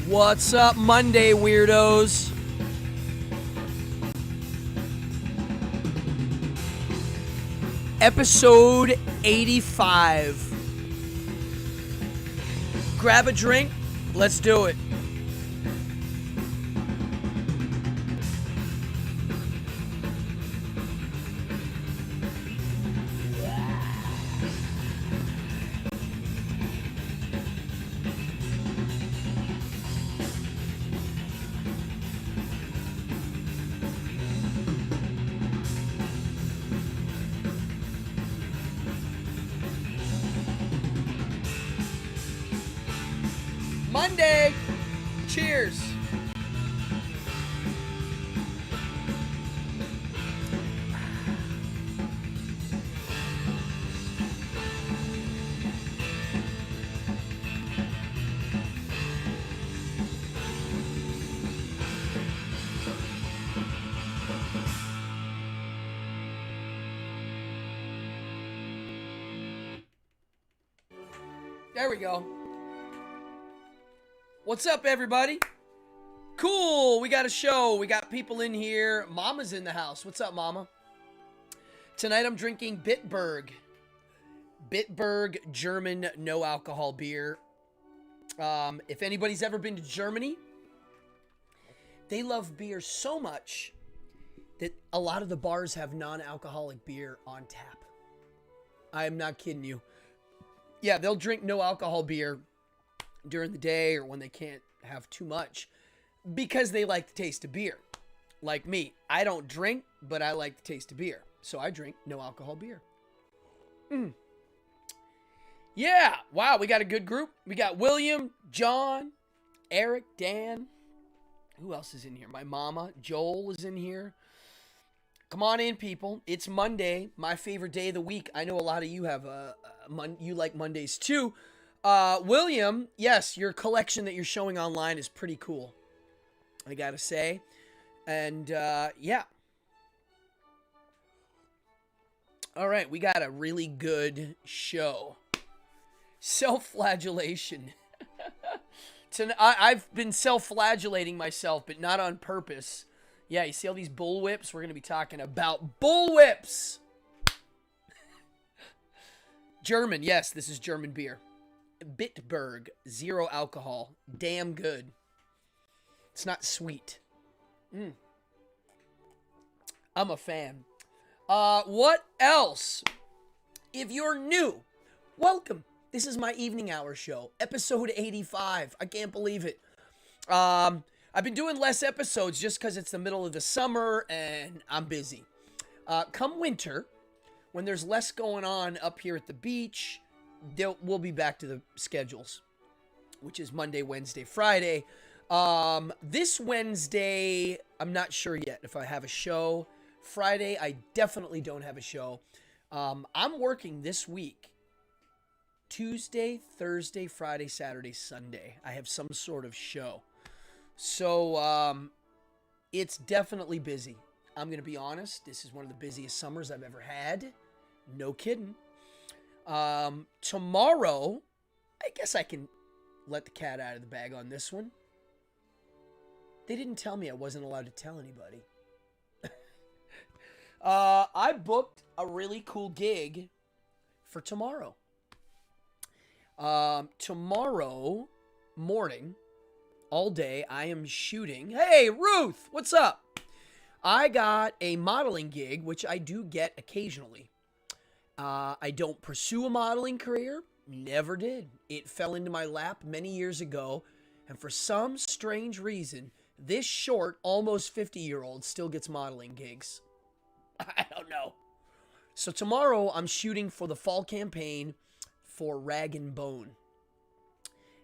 What's up, Monday weirdos? Episode 85. Grab a drink. Let's do it. Monday. Cheers. There we go. What's up, everybody? Cool, we got a show. We got people in here. Mama's in the house. What's up, Mama? Tonight I'm drinking Bitburg. Bitburg German no-alcohol beer. If anybody's ever been to Germany, they love beer so much that a lot of the bars have non-alcoholic beer on tap. I am not kidding you. Yeah, they'll drink no-alcohol beer during the day or when they can't have too much because they like the taste of beer. Like me, I don't drink, but I like the taste of beer. So I drink no alcohol beer. Yeah, wow, we got a good group. We got William, John, Eric, Dan. Who else is in here? My mama, Joel is in here. Come on in, people. It's Monday, my favorite day of the week. I know a lot of you have you like Mondays too. William, yes, your collection that you're showing online is pretty cool, I gotta say. And, yeah. All right, we got a really good show. Self-flagellation. I've been self-flagellating myself, but not on purpose. Yeah, you see all these Bullwhips? We're going to be talking about Bullwhips. German, yes, this is German beer. Bitburg, 0 alcohol. Damn good. It's not sweet. I'm a fan. What else? If you're new, welcome. This is my evening hour show, episode 85. I can't believe it. I've been doing less episodes just because it's the middle of the summer and I'm busy. Come winter, when there's less going on up here at the beach, we'll be back to the schedules, which is Monday, Wednesday, Friday. This Wednesday, I'm not sure yet if I have a show. Friday, I definitely don't have a show. I'm working this week. Tuesday, Thursday, Friday, Saturday, Sunday. I have some sort of show. So, it's definitely busy. I'm going to be honest. This is one of the busiest summers I've ever had. No kidding. Tomorrow, I guess I can let the cat out of the bag on this one. They didn't tell me I wasn't allowed to tell anybody. I booked a really cool gig for tomorrow. Tomorrow morning, all day, I am shooting. Hey, Ruth, what's up? I got a modeling gig, which I do get occasionally. I don't pursue a modeling career. Never did. It fell into my lap many years ago. And for some strange reason, this short, almost 50-year-old still gets modeling gigs. I don't know. So tomorrow, I'm shooting for the fall campaign for Rag and Bone.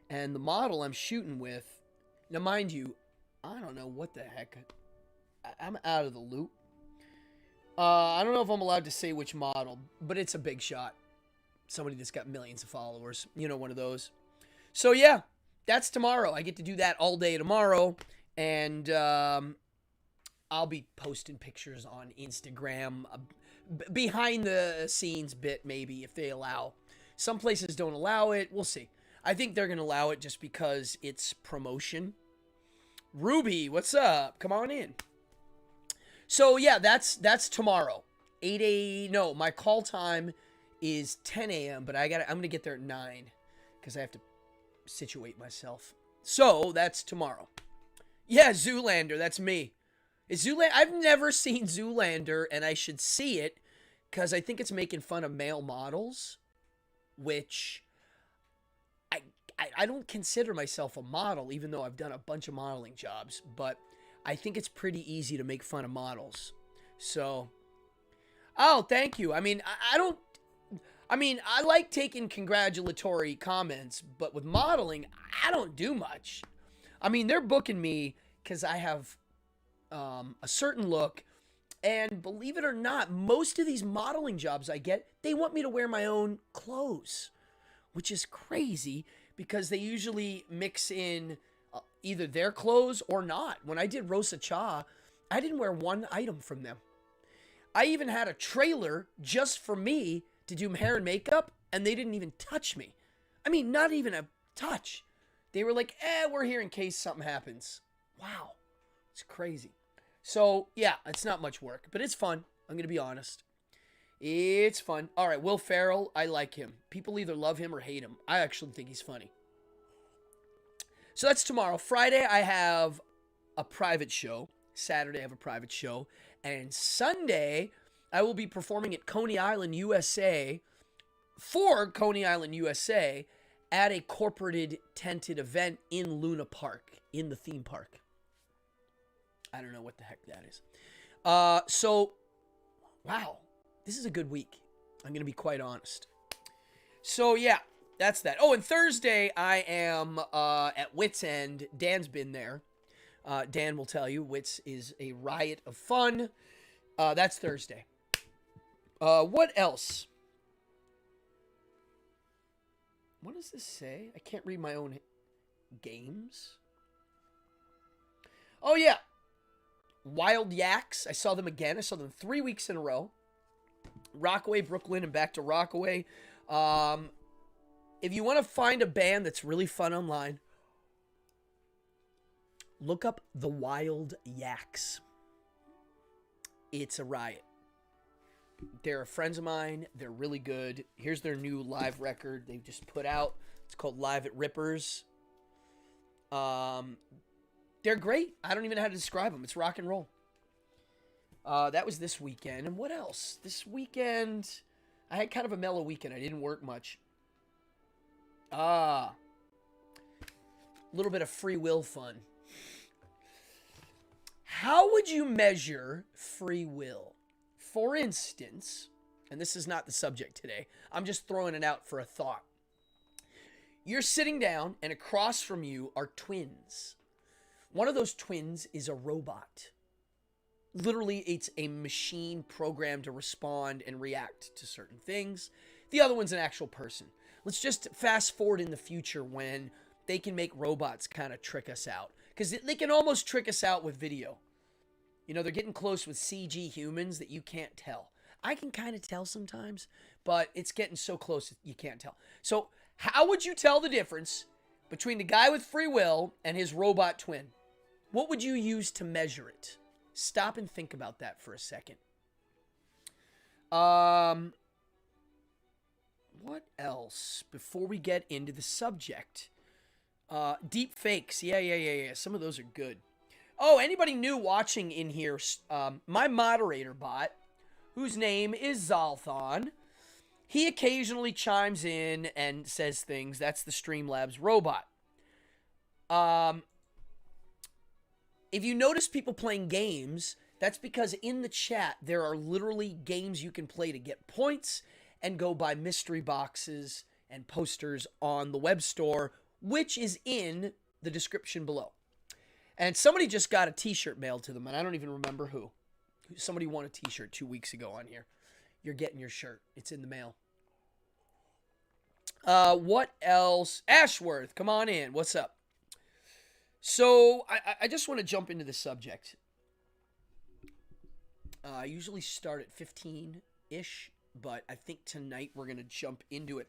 And the model I'm shooting with, now mind you, I don't know what the heck. I'm out of the loop. I don't know if I'm allowed to say which model, but it's a big shot. Somebody that's got millions of followers. You know, one of those. So, yeah, that's tomorrow. I get to do that all day tomorrow. And I'll be posting pictures on Instagram. Behind the scenes bit, maybe, if they allow. Some places don't allow it. We'll see. I think they're going to allow it just because it's promotion. Ruby, what's up? Come on in. So yeah, that's tomorrow. 8 a. No, my call time is 10 a.m. But I'm gonna get there at 9 because I have to situate myself. So that's tomorrow. Yeah, Zoolander, that's me. Is Zoolander? I've never seen Zoolander, and I should see it because I think it's making fun of male models, which I don't consider myself a model, even though I've done a bunch of modeling jobs, but I think it's pretty easy to make fun of models. So, oh, thank you. I mean, I like taking congratulatory comments, but with modeling, I don't do much. I mean, they're booking me because I have a certain look, and believe it or not, most of these modeling jobs I get, they want me to wear my own clothes, which is crazy because they usually mix in either their clothes or not. When I did Rosa Cha, I didn't wear one item from them. I even had a trailer just for me to do hair and makeup, and they didn't even touch me. I mean, not even a touch. They were like, we're here in case something happens. Wow. It's crazy. So, yeah, it's not much work, but it's fun. I'm going to be honest. It's fun. All right, Will Ferrell, I like him. People either love him or hate him. I actually think he's funny. So that's tomorrow. Friday, I have a private show. Saturday, I have a private show. And Sunday, I will be performing at Coney Island, USA, for Coney Island, USA, at a corporated tented event in Luna Park, in the theme park. I don't know what the heck that is. So, wow, this is a good week. I'm going to be quite honest. So, yeah, that's that. Oh, and Thursday, I am at Wits End. Dan's been there. Dan will tell you, Wits is a riot of fun. That's Thursday. What else? What does this say? I can't read my own games. Oh, yeah. Wild Yaks. I saw them again. I saw them 3 weeks in a row. Rockaway, Brooklyn, and back to Rockaway. If you want to find a band that's really fun online, look up the Wild Yaks. It's a riot. They're friends of mine. They're really good. Here's their new live record they've just put out. It's called Live at Rippers. They're great. I don't even know how to describe them. It's rock and roll. That was this weekend. And what else? This weekend, I had kind of a mellow weekend. I didn't work much. A little bit of free will fun. How would you measure free will? For instance, and this is not the subject today, I'm just throwing it out for a thought. You're sitting down, and across from you are twins. One of those twins is a robot. Literally, it's a machine programmed to respond and react to certain things. The other one's an actual person. Let's just fast forward in the future when they can make robots kind of trick us out. Because they can almost trick us out with video. You know, they're getting close with CG humans that you can't tell. I can kind of tell sometimes, but it's getting so close that you can't tell. So how would you tell the difference between the guy with free will and his robot twin? What would you use to measure it? Stop and think about that for a second. What else before we get into the subject? Deep fakes. Yeah. Some of those are good. Oh, anybody new watching in here? My moderator bot, whose name is Zalthon, he occasionally chimes in and says things. That's the Streamlabs robot. If you notice people playing games, that's because in the chat, there are literally games you can play to get points and go buy mystery boxes and posters on the web store, which is in the description below. And somebody just got a t-shirt mailed to them, and I don't even remember who. Somebody won a t-shirt 2 weeks ago on here. You're getting your shirt. It's in the mail. What else? Ashworth, come on in. What's up? So, I just want to jump into the subject. I usually start at 15-ish, but I think tonight we're going to jump into it.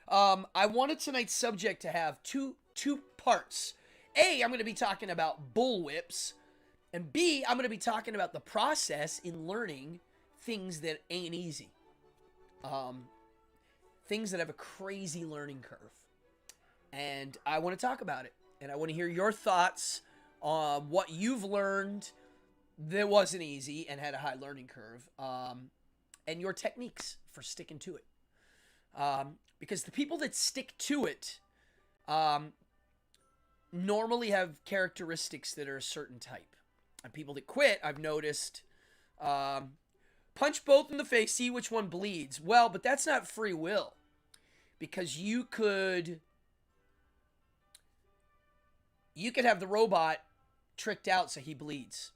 I wanted tonight's subject to have two parts. A, I'm going to be talking about bullwhips, and B, I'm going to be talking about the process in learning things that ain't easy. Things that have a crazy learning curve. And I want to talk about it. And I want to hear your thoughts on what you've learned that wasn't easy and had a high learning curve. And your techniques for sticking to it. Because the people that stick to it normally have characteristics that are a certain type. And people that quit, I've noticed, punch both in the face, see which one bleeds. Well, but that's not free will. Because you could have the robot tricked out so he bleeds.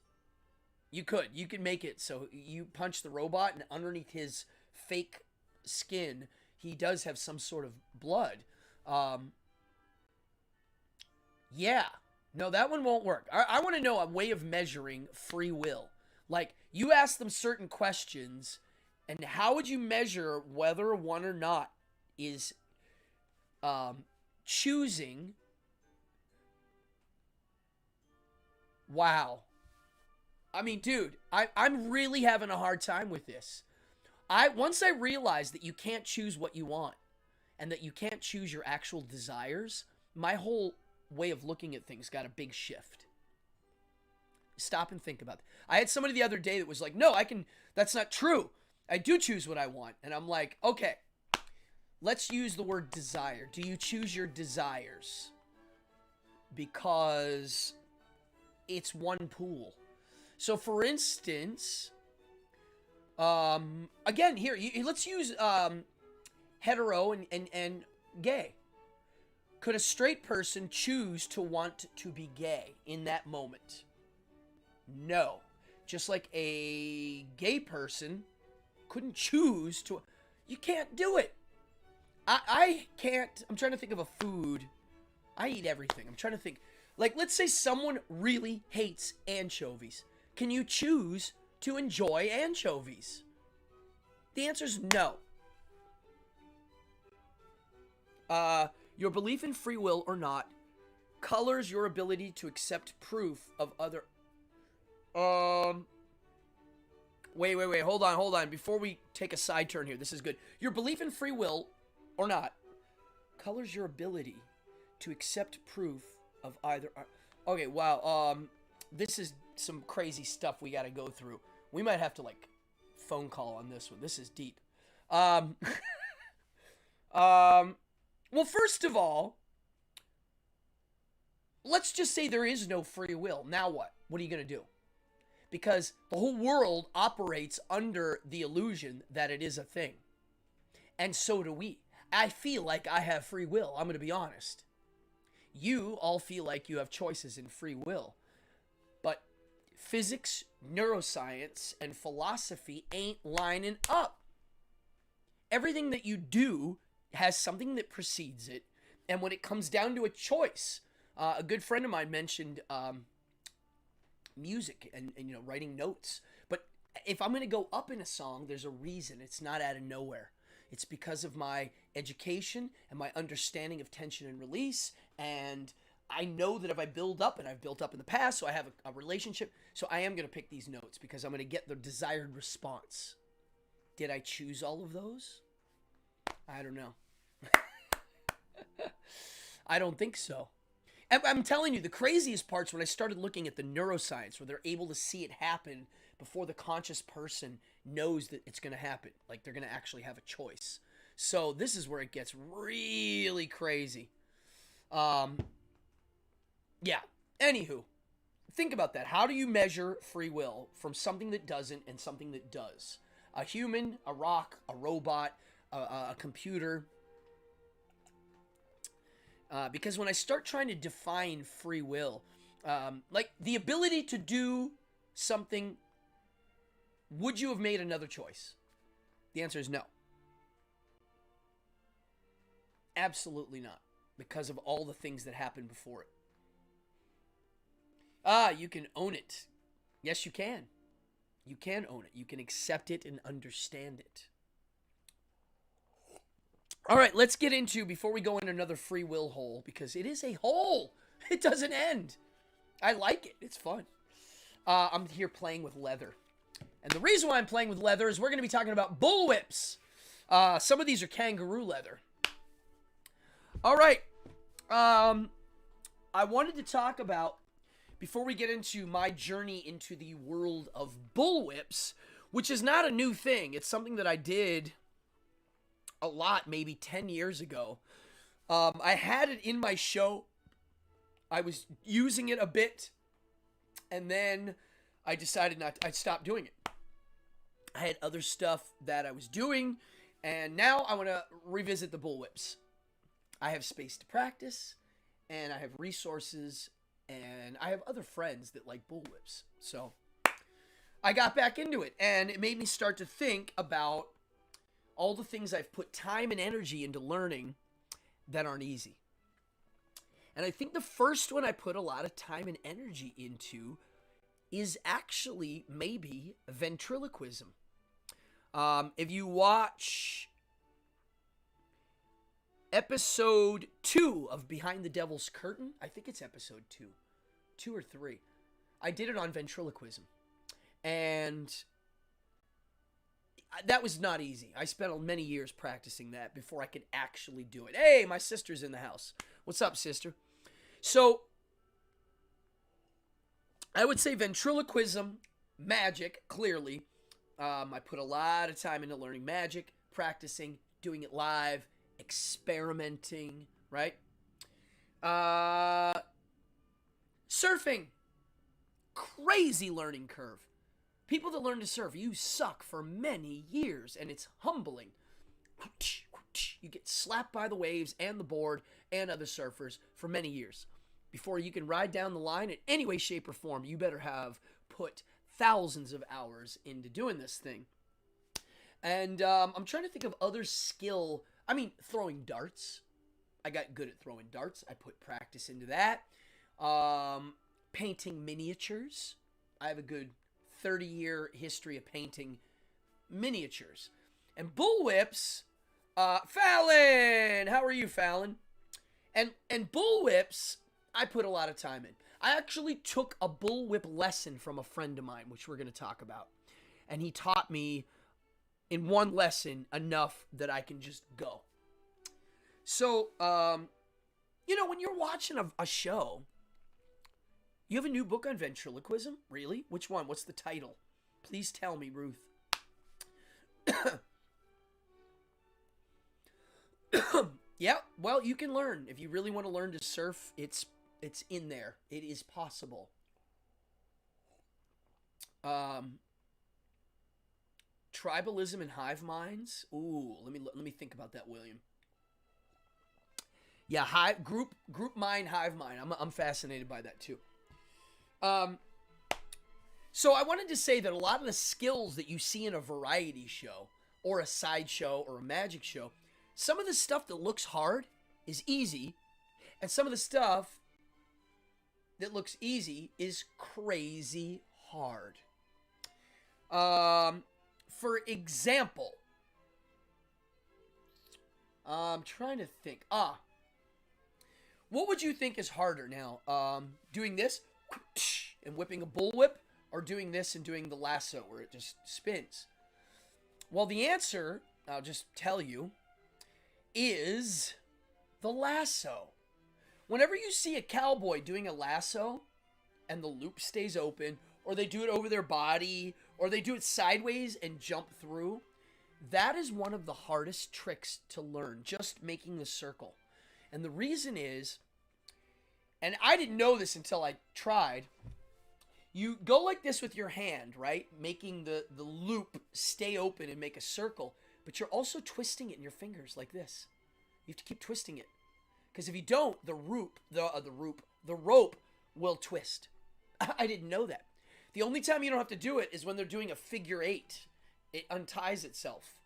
You could make it so you punch the robot and underneath his fake skin, he does have some sort of blood. Yeah. No, that one won't work. I want to know a way of measuring free will. Like, you ask them certain questions, and how would you measure whether one or not is choosing? Wow. I mean, dude, I'm really having a hard time with this. Once I realized that you can't choose what you want and that you can't choose your actual desires, my whole way of looking at things got a big shift. Stop and think about it. I had somebody the other day that was like, no, that's not true. I do choose what I want. And I'm like, okay, let's use the word desire. Do you choose your desires? Because it's one pool. So for instance, again, here, let's use hetero and gay. Could a straight person choose to want to be gay in that moment? No. Just like a gay person couldn't choose to. You can't do it. I can't. I'm trying to think of a food. I eat everything. I'm trying to think. Like, let's say someone really hates anchovies. Can you choose to enjoy anchovies? The answer is no. Your belief in free will or not colors your ability to accept proof of other... Wait. Hold on. Before we take a side turn here, this is good. Your belief in free will or not colors your ability to accept proof of either... Okay, wow. This is some crazy stuff we got to go through. We might have to, like, phone call on this one. This is deep. Well, first of all, let's just say there is no free will. Now what? What are you going to do? Because the whole world operates under the illusion that it is a thing. And so do we. I feel like I have free will. I'm going to be honest. You all feel like you have choices in free will. But physics, neuroscience, and philosophy ain't lining up. Everything that you do has something that precedes it. And when it comes down to a choice, a good friend of mine mentioned music and writing notes. But if I'm going to go up in a song, there's a reason. It's not out of nowhere. It's because of my education and my understanding of tension and release. And I know that if I build up, and I've built up in the past, so I have a relationship, so I am going to pick these notes because I'm going to get the desired response. Did I choose all of those? I don't know. I don't think so. I'm telling you, the craziest part's when I started looking at the neuroscience, where they're able to see it happen before the conscious person knows that it's going to happen. Like, they're going to actually have a choice. So this is where it gets really crazy. Yeah. Anywho, think about that. How do you measure free will from something that doesn't and something that does? A human, a rock, a robot, a computer. Because when I start trying to define free will, like the ability to do something, would you have made another choice? The answer is no. Absolutely not. Because of all the things that happened before it. You can own it. Yes, you can. You can own it. You can accept it and understand it. All right, let's get into, before we go in another free will hole, because it is a hole. It doesn't end. I like it. It's fun. I'm here playing with leather. And the reason why I'm playing with leather is we're going to be talking about bullwhips. Some of these are kangaroo leather. All right. I wanted to talk about, before we get into my journey into the world of bullwhips, which is not a new thing. It's something that I did a lot, maybe 10 years ago. I had it in my show. I was using it a bit, and then I decided I'd stop doing it. I had other stuff that I was doing, and now I want to revisit the bullwhips. I have space to practice, and I have resources, and I have other friends that like bullwhips. So I got back into it, and it made me start to think about all the things I've put time and energy into learning that aren't easy. And I think the first one I put a lot of time and energy into is actually maybe ventriloquism. If you watch episode 2 of Behind the Devil's Curtain, I think it's episode 2 or 3, I did it on ventriloquism. And that was not easy. I spent many years practicing that before I could actually do it. Hey, my sister's in the house. What's up, sister? So, I would say ventriloquism, magic, clearly. I put a lot of time into learning magic, practicing, doing it live, experimenting, right? Surfing. Crazy learning curve. People that learn to surf, you suck for many years, and it's humbling. You get slapped by the waves and the board and other surfers for many years. Before you can ride down the line in any way, shape, or form, you better have put thousands of hours into doing this thing. And I'm trying to think of other skill. I mean, throwing darts. I got good at throwing darts. I put practice into that. Painting miniatures. I have a good 30-year history of painting miniatures. And bullwhips, Fallon! How are you, Fallon? And bullwhips, I put a lot of time in. I actually took a bullwhip lesson from a friend of mine, which we're going to talk about. And he taught me in one lesson enough that I can just go. So, when you're watching a show, you have a new book on ventriloquism? Really? Which one? What's the title? Please tell me, Ruth. Yeah, well, you can learn. If you really want to learn to surf, it's in there. It is possible. Tribalism and hive minds. Ooh, let me think about that, William. Yeah, group mind, hive mind. I'm fascinated by that too. So I wanted to say that a lot of the skills that you see in a variety show or a sideshow or a magic show, some of the stuff that looks hard is easy, and some of the stuff that looks easy is crazy hard. For example, I'm trying to think. What would you think is harder now? Doing this and whipping a bullwhip, or doing this and doing the lasso where it just spins? Well, the answer, I'll just tell you, is the lasso. Whenever you see a cowboy doing a lasso and the loop stays open, or they do it over their body, or they do it sideways and jump through, that is one of the hardest tricks to learn, just making the circle. And the reason is, and I didn't know this until I tried, you go like this with your hand, right? Making the loop stay open and make a circle, but you're also twisting it in your fingers like this. You have to keep twisting it. Because if you don't, the rope will twist. I didn't know that. The only time you don't have to do it is when they're doing a figure 8. It unties itself.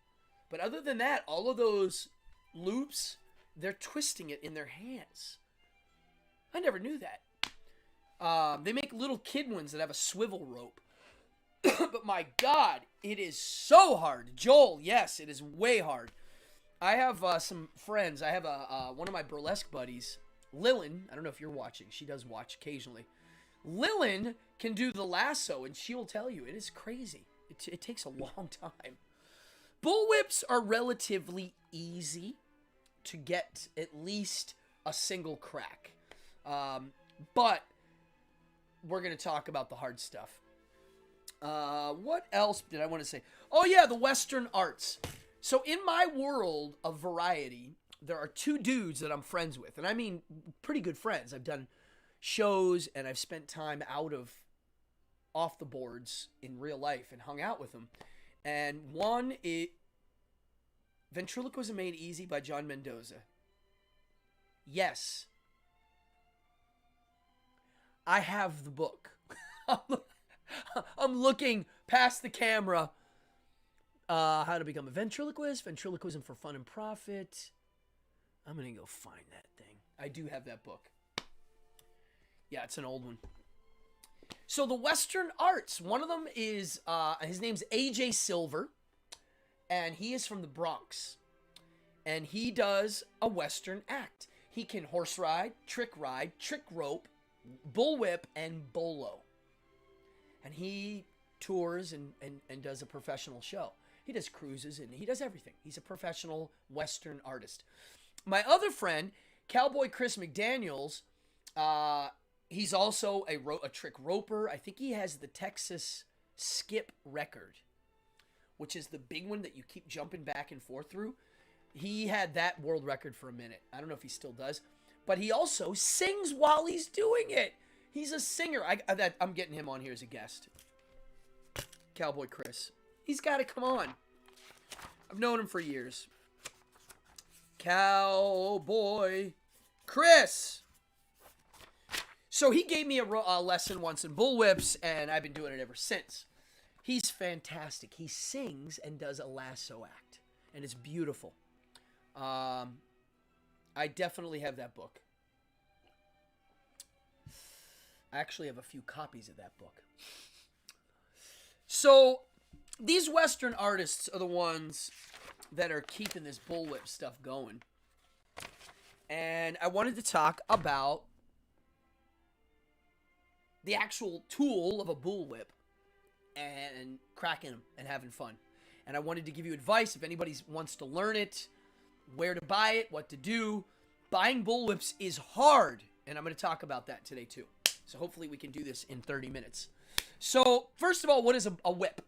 But other than that, all of those loops, they're twisting it in their hands. I never knew that. They make little kid ones that have a swivel rope. But my God, it is so hard. Joel, yes, it is way hard. I have some friends. I have one of my burlesque buddies, Lillian. I don't know if you're watching. She does watch occasionally. Lillian can do the lasso, and she will tell you it is crazy. It takes a long time. Bullwhips are relatively easy to get at least a single crack. But we're going to talk about the hard stuff. What else did I want to say? Oh, yeah, the Western arts. So in my world of variety, there are two dudes that I'm friends with. And I mean pretty good friends. I've done shows and I've spent time off the boards in real life and hung out with them. And one is Ventriloquism Made Easy by John Mendoza. Yes. I have the book. I'm looking past the camera. How to Become a Ventriloquist, Ventriloquism for Fun and Profit. I'm going to go find that thing. I do have that book. Yeah, it's an old one. So the Western arts, one of them is, his name's AJ Silver, and he is from the Bronx. And he does a Western act. He can horse ride, trick rope, bullwhip, and bolo. And he tours and does a professional show. He does cruises and he does everything. He's a professional Western artist. My other friend, Cowboy Chris McDaniels, he's also a trick roper. I think he has the Texas skip record, which is the big one that you keep jumping back and forth through. He had that world record for a minute. I don't know if he still does. But he also sings while he's doing it. He's a singer. I'm getting him on here as a guest. Cowboy Chris. He's got to come on. I've known him for years. Cowboy Chris. So he gave me a lesson once in Bullwhips, and I've been doing it ever since. He's fantastic. He sings and does a lasso act, and it's beautiful. I definitely have that book. I actually have a few copies of that book. So these Western artists are the ones that are keeping this bullwhip stuff going. And I wanted to talk about the actual tool of a bullwhip and cracking them and having fun. And I wanted to give you advice if anybody wants to learn it, where to buy it, what to do. Buying bullwhips is hard, and I'm going to talk about that today too. So hopefully we can do this in 30 minutes. So first of all, what is a whip?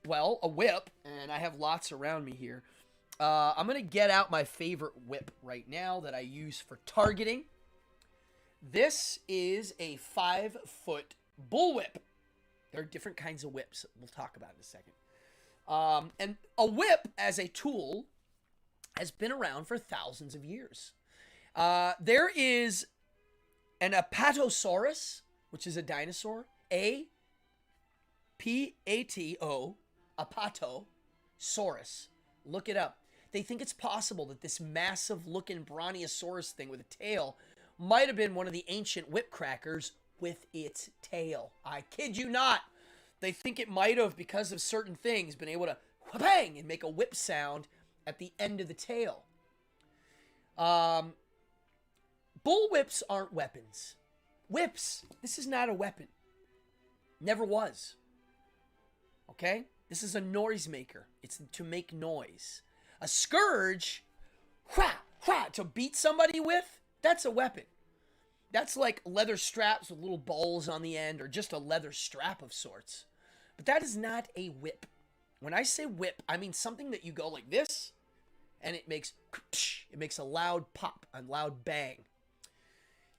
Well, a whip, and I have lots around me here. I'm going to get out my favorite whip right now that I use for targeting. This is a 5-foot bullwhip. There are different kinds of whips. We'll talk about it in a second. And a whip as a tool has been around for thousands of years. There is an Apatosaurus, which is a dinosaur. A-P-A-T-O, Apatosaurus. Look it up. They think it's possible that this massive-looking brontosaurus thing with a tail might have been one of the ancient whip crackers with its tail. I kid you not. They think it might have, because of certain things, been able to bang and make a whip sound at the end of the tail. Bullwhips aren't weapons. Whips, this is not a weapon. Never was. Okay? This is a noise maker. It's to make noise. A scourge, to beat somebody with, that's a weapon. That's like leather straps with little balls on the end, or just a leather strap of sorts. But that is not a whip. When I say whip, I mean something that you go like this, and it makes a loud pop, a loud bang.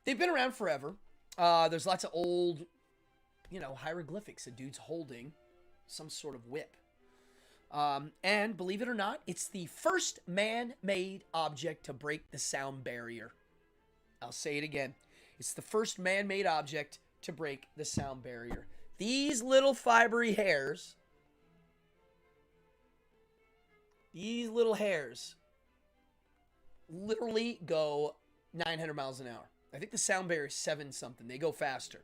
They've been around forever. There's lots of old, hieroglyphics of dudes holding some sort of whip. And believe it or not, it's the first man-made object to break the sound barrier. I'll say it again. It's the first man-made object to break the sound barrier. These little fibery hairs, literally go 900 miles an hour. I think the sound barrier is 7 something. They go faster.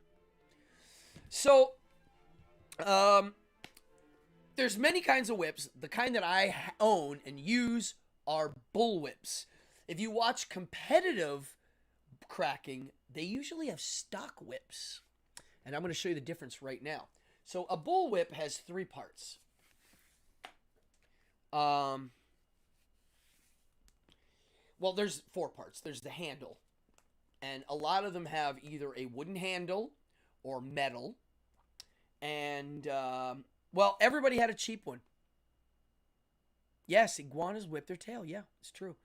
So, there's many kinds of whips. The kind that I own and use are bullwhips. If you watch competitive cracking, they usually have stock whips. And I'm going to show you the difference right now. So a bullwhip has 3 parts. Well, there's 4 parts. There's the handle. And a lot of them have either a wooden handle or metal. And, well, everybody had a cheap one. Yes, iguanas whip their tail. Yeah, it's true.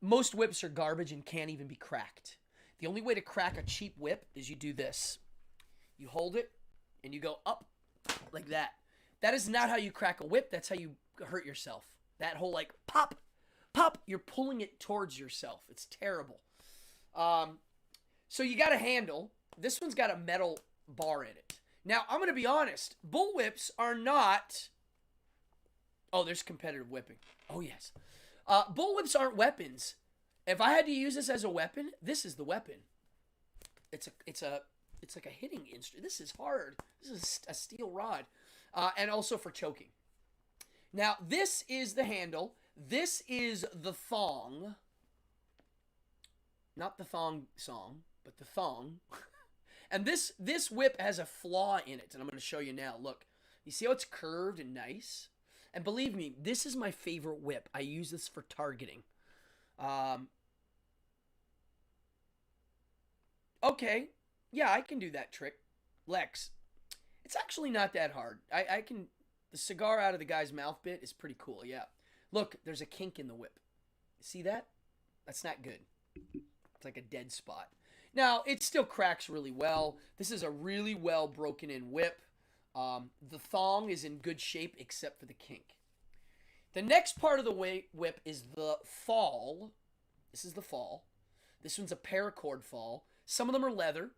Most whips are garbage and can't even be cracked. The only way to crack a cheap whip is you do this. You hold it, and you go up like that. That is not how you crack a whip. That's how you hurt yourself. That whole, like, pop, pop, you're pulling it towards yourself. It's terrible. So you got a handle. This one's got a metal bar in it. Now, I'm going to be honest. Bullwhips are not... Oh, there's competitive whipping. Oh, yes. Bullwhips aren't weapons. If I had to use this as a weapon, this is the weapon. It's like a hitting instrument. This is hard. This is a steel rod. And also for choking. Now, this is the handle. This is the thong. Not the thong song, but the thong. And this whip has a flaw in it, and I'm going to show you now. Look. You see how it's curved and nice? And believe me, this is my favorite whip. I use this for targeting. Okay. Yeah, I can do that trick. Lex. It's actually not that hard. I can... The cigar out of the guy's mouth bit is pretty cool, yeah. Look, there's a kink in the whip. See that? That's not good. It's like a dead spot. Now, it still cracks really well. This is a really well broken in whip. The thong is in good shape except for the kink. The next part of the whip is the fall. This is the fall. This one's a paracord fall. Some of them are leather.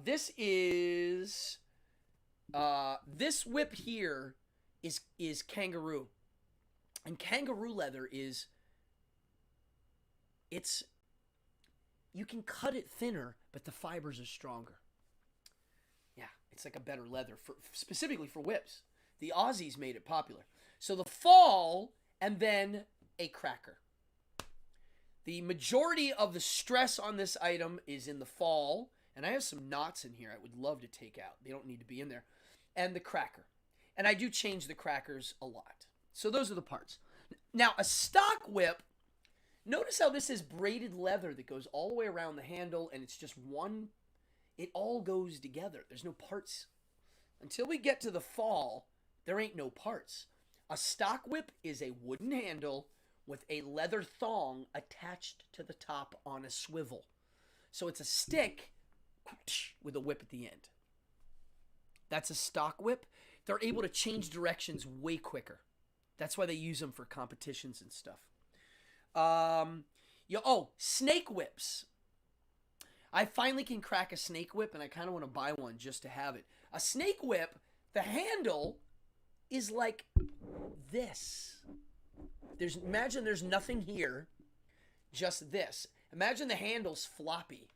This whip here is kangaroo. And kangaroo leather is... You can cut it thinner, but the fibers are stronger. Yeah, it's like a better leather, specifically for whips. The Aussies made it popular. So the fall, and then a cracker. The majority of the stress on this item is in the fall, and I have some knots in here I would love to take out. They don't need to be in there. And the cracker. And I do change the crackers a lot. So those are the parts. Now, a stock whip, notice how this is braided leather that goes all the way around the handle, and it's just one. It all goes together. There's no parts. Until we get to the fall, there ain't no parts. A stock whip is a wooden handle with a leather thong attached to the top on a swivel. So it's a stick with a whip at the end. That's a stock whip. They're able to change directions way quicker. That's why they use them for competitions and stuff. Snake whips. I finally can crack a snake whip, and I kind of want to buy one just to have it. A snake whip, the handle is like this. Imagine there's nothing here, just this. Imagine the handle's floppy.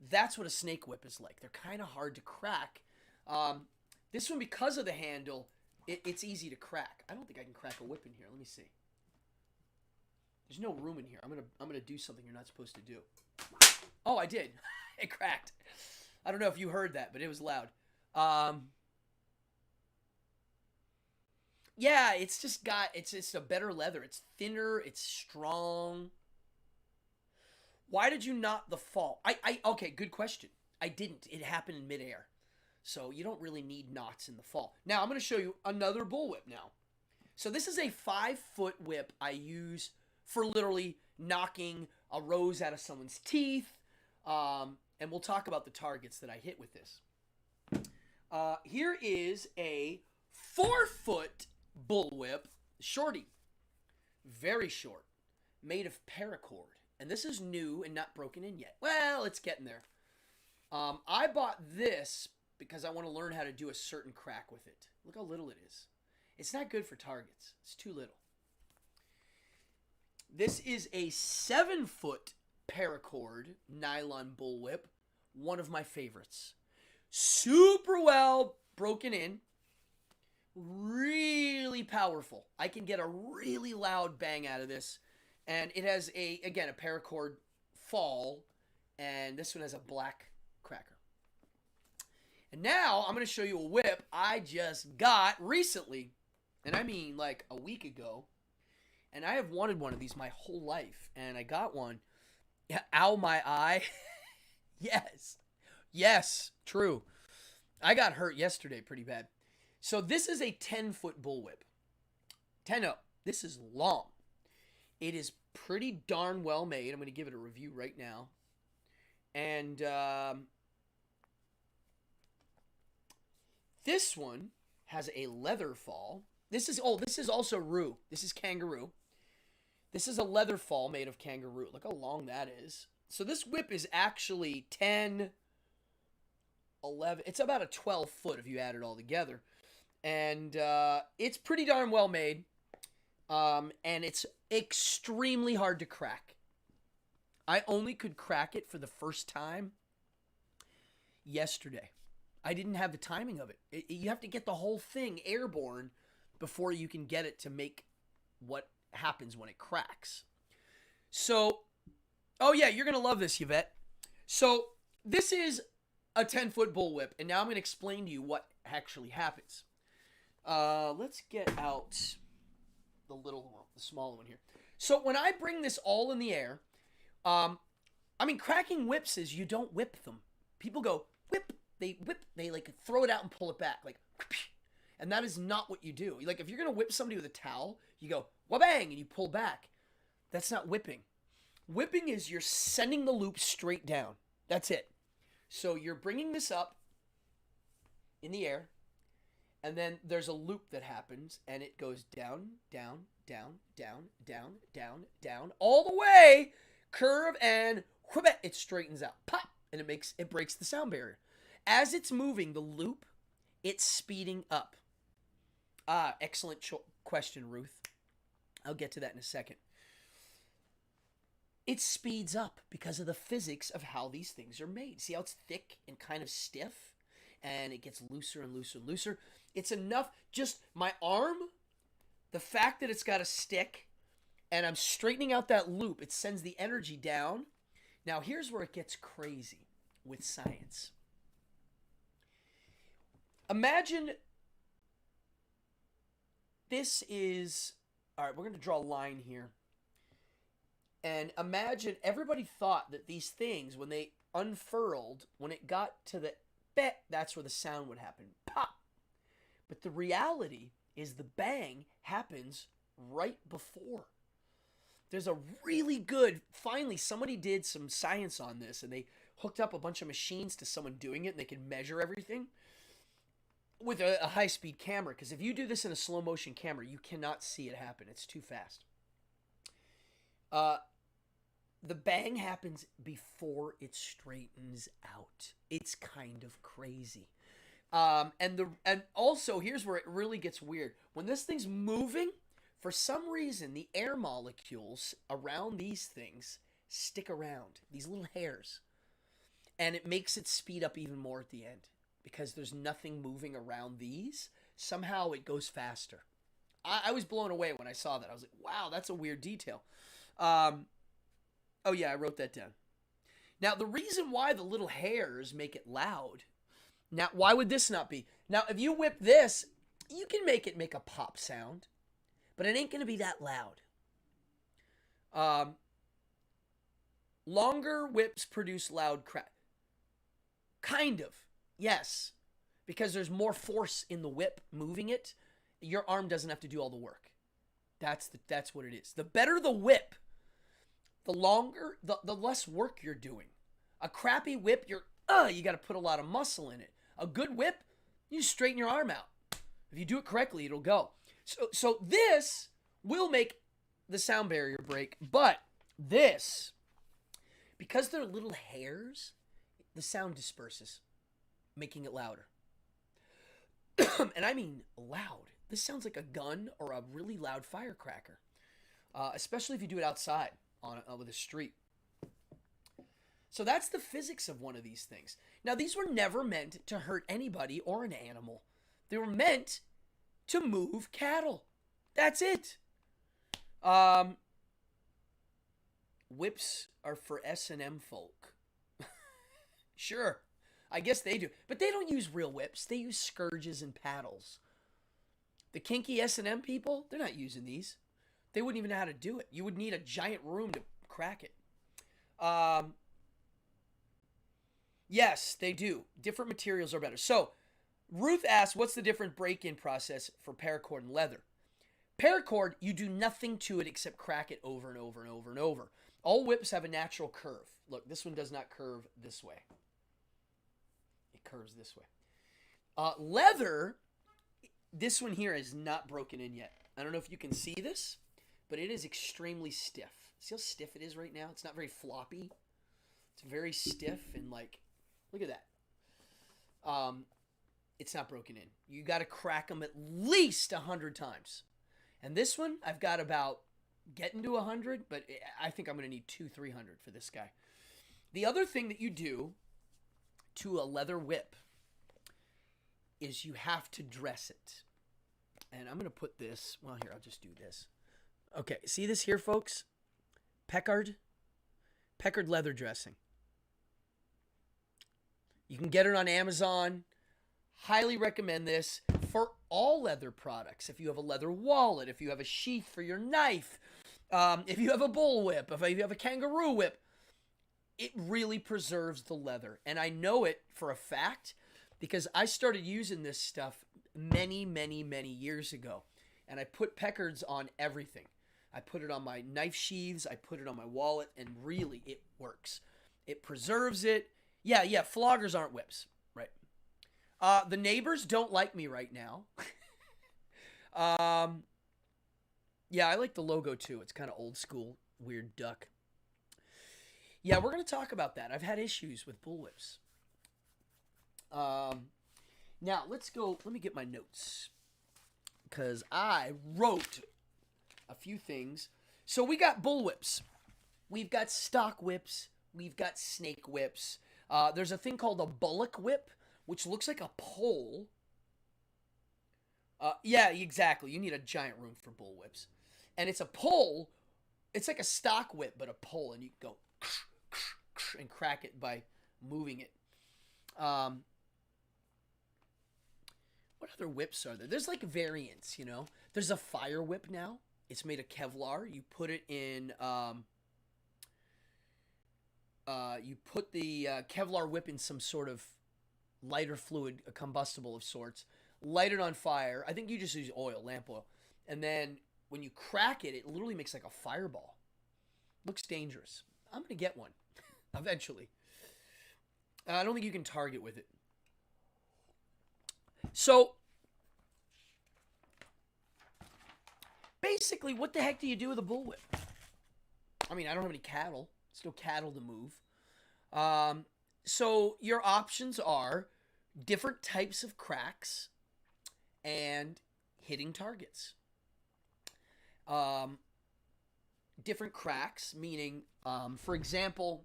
That's what a snake whip is like. They're kind of hard to crack. This one, because of the handle, it's easy to crack. I don't think I can crack a whip in here. Let me see. There's no room in here. I'm gonna do something you're not supposed to do. Oh, I did. It cracked. I don't know if you heard that, but it was loud. Yeah, it's just a better leather. It's thinner. It's strong. Why did you knot the fall? Okay, good question. I didn't. It happened in midair. So you don't really need knots in the fall. Now, I'm going to show you another bullwhip now. So this is a 5-foot whip I use for literally knocking a rose out of someone's teeth. And we'll talk about the targets that I hit with this. Here is a 4-foot bullwhip, shorty. Very short. Made of paracord. And this is new and not broken in yet. Well, it's getting there. I bought this because I want to learn how to do a certain crack with it. Look how little it is. It's not good for targets. It's too little. This is a 7-foot paracord nylon bullwhip. One of my favorites. Super well broken in. really powerful. I can get a really loud bang out of this. And it has again, a paracord fall. And this one has a black cracker. And now I'm going to show you a whip I just got recently. And I mean like a week ago. And I have wanted one of these my whole life. And I got one. Yeah, ow, my eye. Yes. Yes, true. I got hurt yesterday pretty bad. So this is a 10-foot bullwhip. 10-0. This is long. It is pretty darn well made. I'm going to give it a review right now. And this one has a leather fall. This is also roo. This is kangaroo. This is a leather fall made of kangaroo. Look how long that is. So this whip is actually 10, 11. It's about a 12 foot if you add it all together. And it's pretty darn well made. And it's extremely hard to crack. I only could crack it for the first time yesterday. I didn't have the timing of it. You have to get the whole thing airborne before you can get it to make what happens when it cracks. So, oh yeah, you're going to love this, Yvette. So, this is a 10-foot bullwhip, and now I'm going to explain to you what actually happens. Let's get out the smaller one here. So, when I bring this all in the air, cracking whips is you don't whip them. People go, whip, they like throw it out and pull it back, like, and that is not what you do. Like, if you're going to whip somebody with a towel, you go, wha-bang, and you pull back. That's not whipping. Whipping is you're sending the loop straight down. That's it. So you're bringing this up in the air, and then there's a loop that happens, and it goes down, down, down, down, down, down, down, all the way, curve, and whoop, it straightens out. Pop! And it breaks the sound barrier. As it's moving, the loop, it's speeding up. Excellent question, Ruth. I'll get to that in a second. It speeds up because of the physics of how these things are made. See how it's thick and kind of stiff? And it gets looser and looser and looser. It's enough, just my arm, the fact that it's got a stick, and I'm straightening out that loop, it sends the energy down. Now, here's where it gets crazy with science. Imagine this is, all right, we're going to draw a line here. And imagine everybody thought that these things, when they unfurled, when it got to the bet, that's where the sound would happen. Pop! But the reality is the bang happens right before. There's a really good, finally somebody did some science on this, and they hooked up a bunch of machines to someone doing it, and they could measure everything with a high-speed camera. Because if you do this in a slow-motion camera, you cannot see it happen. It's too fast. The bang happens before it straightens out. It's kind of crazy. And also, here's where it really gets weird. When this thing's moving, for some reason, the air molecules around these things stick around, these little hairs. And it makes it speed up even more at the end. Because there's nothing moving around these. Somehow it goes faster. I was blown away when I saw that. I was like, wow, that's a weird detail. Oh yeah, I wrote that down. Now, the reason why the little hairs make it loud. Now, why would this not be? Now, if you whip this, you can make it make a pop sound. But it ain't going to be that loud. Longer whips produce loud crack. Kind of. Yes. Because there's more force in the whip moving it. Your arm doesn't have to do all the work. That's what it is. The better the whip, the longer, the less work you're doing. A crappy whip, you got to put a lot of muscle in it. A good whip, you straighten your arm out. If you do it correctly, it'll go. So this will make the sound barrier break, but this, because they're little hairs, the sound disperses, making it louder. And I mean loud. This sounds like a gun or a really loud firecracker, especially if you do it outside with a street. So that's the physics of one of these things. Now, these were never meant to hurt anybody or an animal. They were meant to move cattle. That's it. Um, whips are for S&M folk. Sure. I guess they do. But they don't use real whips. They use scourges and paddles. The kinky S&M people, they're not using these. They wouldn't even know how to do it. You would need a giant room to crack it. Yes, they do. Different materials are better. So, Ruth asks, what's the different break-in process for paracord and leather? Paracord, you do nothing to it except crack it over and over and over and over. All whips have a natural curve. Look, this one does not curve this way. It curves this way. Leather, this one here is not broken in yet. I don't know if you can see this, but it is extremely stiff. See how stiff it is right now? It's not very floppy. It's very stiff and like, look at that. It's not broken in. You got to crack them at least 100 times. And this one, I've got about getting to 100, but I think I'm going to need 200-300 for this guy. The other thing that you do to a leather whip is you have to dress it. And I'm going to put this, well, here, I'll just do this. Okay, see this here, folks? Pecard leather dressing. You can get it on Amazon. Highly recommend this for all leather products. If you have a leather wallet, if you have a sheath for your knife, if you have a bullwhip, if you have a kangaroo whip, it really preserves the leather. And I know it for a fact because I started using this stuff many, many, many years ago. And I put Pecards on everything. I put it on my knife sheaths. I put it on my wallet. And really, it works. It preserves it. Yeah, floggers aren't whips. Right. The neighbors don't like me right now. Yeah, I like the logo too. It's kind of old school. Weird duck. Yeah, we're going to talk about that. I've had issues with bullwhips. Now, let's go. Let me get my notes. Because I wrote a few things. So we got bullwhips. We've got stock whips. We've got snake whips. There's a thing called a bullock whip, which looks like a pole. Yeah, exactly. You need a giant room for bullwhips. And it's a pole. It's like a stock whip, but a pole. And you can go and crack it by moving it. What other whips are there? There's like variants, you know. There's a fire whip now. It's made of Kevlar. You put it in... you put the Kevlar whip in some sort of lighter fluid, a combustible of sorts. Light it on fire. I think you just use oil, lamp oil. And then when you crack it, it literally makes like a fireball. Looks dangerous. I'm going to get one eventually. I don't think you can target with it. So, basically, what the heck do you do with a bullwhip? I mean, I don't have any cattle. Still cattle to move. So, your options are different types of cracks and hitting targets. Different cracks, meaning, for example,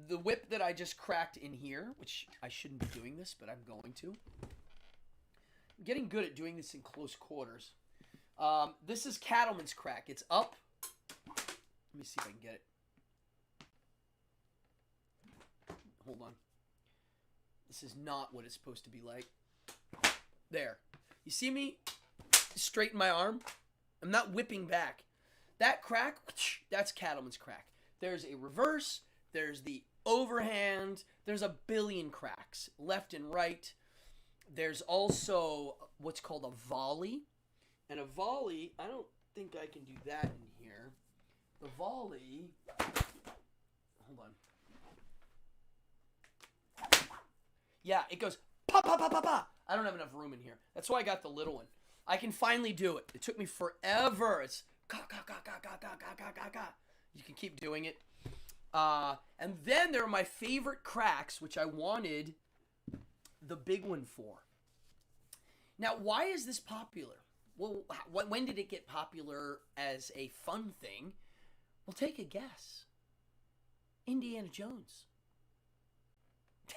the whip that I just cracked in here, which I shouldn't be doing this, but I'm going to. I'm getting good at doing this in close quarters. This is cattleman's crack. It's up. Let me see if I can get it. Hold on. This is not what it's supposed to be like. There. You see me straighten my arm? I'm not whipping back. That crack, that's cattleman's crack. There's a reverse. There's the overhand. There's a billion cracks, left and right. There's also what's called a volley. And a volley, I don't think I can do that in here. The volley, hold on. Yeah, it goes pa pa pa pa pa. I don't have enough room in here. That's why I got the little one. I can finally do it. It took me forever. It's ka ka ka ka ka ka ka ka ka ka. You can keep doing it. And then there are my favorite cracks, which I wanted the big one for. Now, why is this popular? Well, when did it get popular as a fun thing? Well, take a guess. Indiana Jones.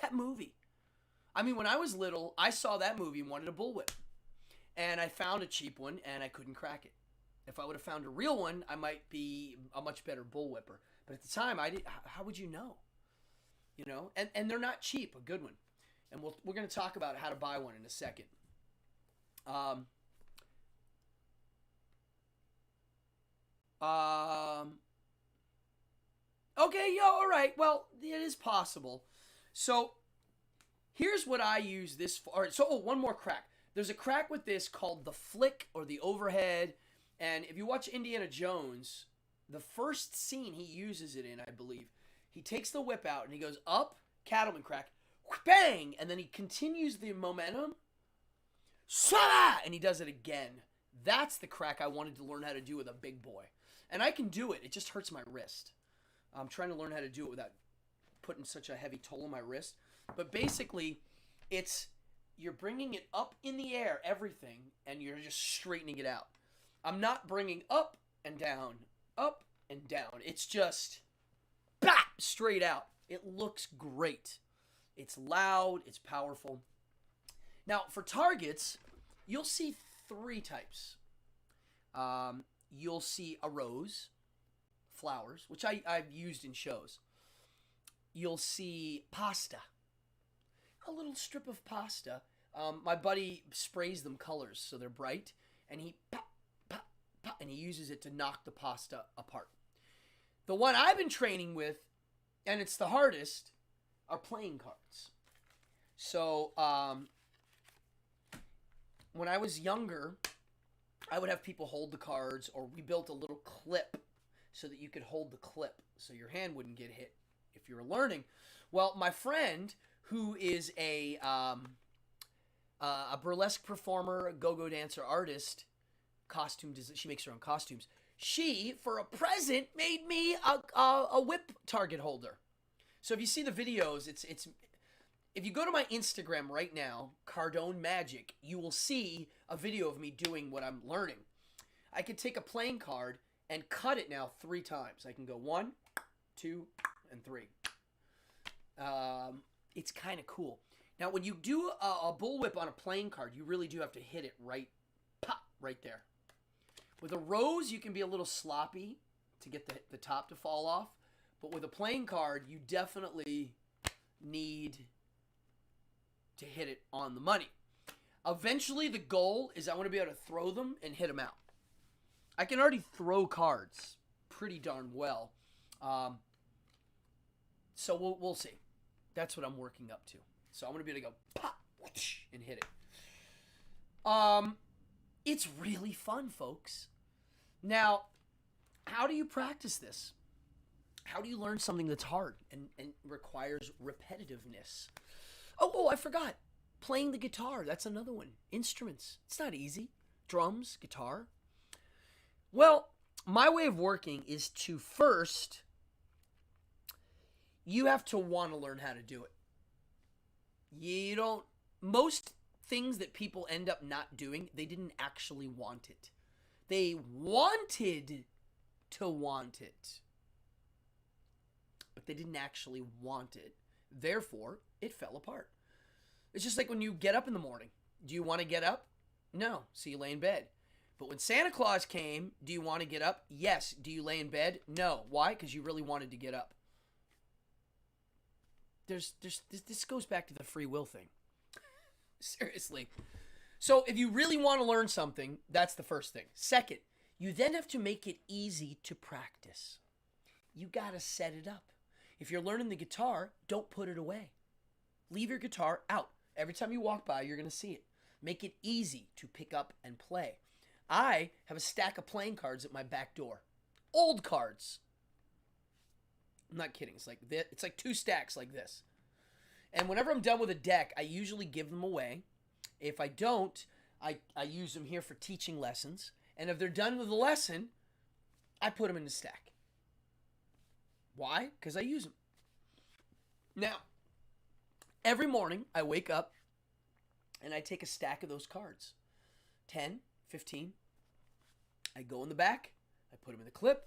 That movie. I mean, when I was little, I saw that movie and wanted a bullwhip. And I found a cheap one, and I couldn't crack it. If I would have found a real one, I might be a much better bullwhipper. But at the time, I did. How would you know? You know, and they're not cheap. A good one, and we're going to talk about how to buy one in a second. Okay, yo, all right. Well, it is possible. So here's what I use this for. All right, so one more crack. There's a crack with this called the flick or the overhead. And if you watch Indiana Jones, the first scene he uses it in, I believe, he takes the whip out and he goes up, cattleman crack, bang, and then he continues the momentum, and he does it again. That's the crack I wanted to learn how to do with a big boy. And I can do it. It just hurts my wrist. I'm trying to learn how to do it without putting such a heavy toll on my wrist. But basically, you're bringing it up in the air, everything, and you're just straightening it out. I'm not bringing up and down, up and down. It's just straight out. It looks great. It's loud. It's powerful. Now, for targets, you'll see three types. You'll see a rose, flowers, which I've used in shows. You'll see pasta, a little strip of pasta. My buddy sprays them colors so they're bright, and he pop, pop, pop, and he uses it to knock the pasta apart. The one I've been training with, and it's the hardest, are playing cards. So when I was younger, I would have people hold the cards, or we built a little clip so that you could hold the clip so your hand wouldn't get hit if you were learning. Well, my friend, who is a burlesque performer, go-go dancer, artist, she makes her own costumes. She, for a present, made me a whip target holder. So if you see the videos, it's if you go to my Instagram right now, Cardone Magic, you will see a video of me doing what I'm learning. I can take a playing card and cut it now 3 times. I can go 1, 2, and 3. It's kind of cool. Now, when you do a bullwhip on a playing card, you really do have to hit it right, pop, right there. With a rose, you can be a little sloppy to get the top to fall off. But with a playing card, you definitely need to hit it on the money. Eventually, the goal is I want to be able to throw them and hit them out. I can already throw cards pretty darn well. So we'll see. That's what I'm working up to. So I'm going to be able to go pop, whoosh, and hit it. It's really fun, folks. Now, how do you practice this? How do you learn something that's hard and requires repetitiveness? Oh, I forgot. Playing the guitar. That's another one. Instruments. It's not easy. Drums, guitar. Well, my way of working is to first, you have to want to learn how to do it. Most things that people end up not doing, they didn't actually want it. They wanted to want it, but they didn't actually want it. Therefore, it fell apart. It's just like when you get up in the morning. Do you want to get up? No. So you lay in bed. But when Santa Claus came, do you want to get up? Yes. Do you lay in bed? No. Why? Because you really wanted to get up. This goes back to the free will thing. Seriously. So if you really want to learn something, that's the first thing. Second, you then have to make it easy to practice. You got to set it up. If you're learning the guitar, don't put it away. Leave your guitar out. Every time you walk by, you're going to see it. Make it easy to pick up and play. I have a stack of playing cards at my back door. Old cards. I'm not kidding. It's like 2 stacks like this. And whenever I'm done with a deck, I usually give them away. If I don't, I use them here for teaching lessons. And if they're done with the lesson, I put them in the stack. Why? Because I use them. Now, every morning I wake up and I take a stack of those cards. 10, 15. I go in the back. I put them in the clip.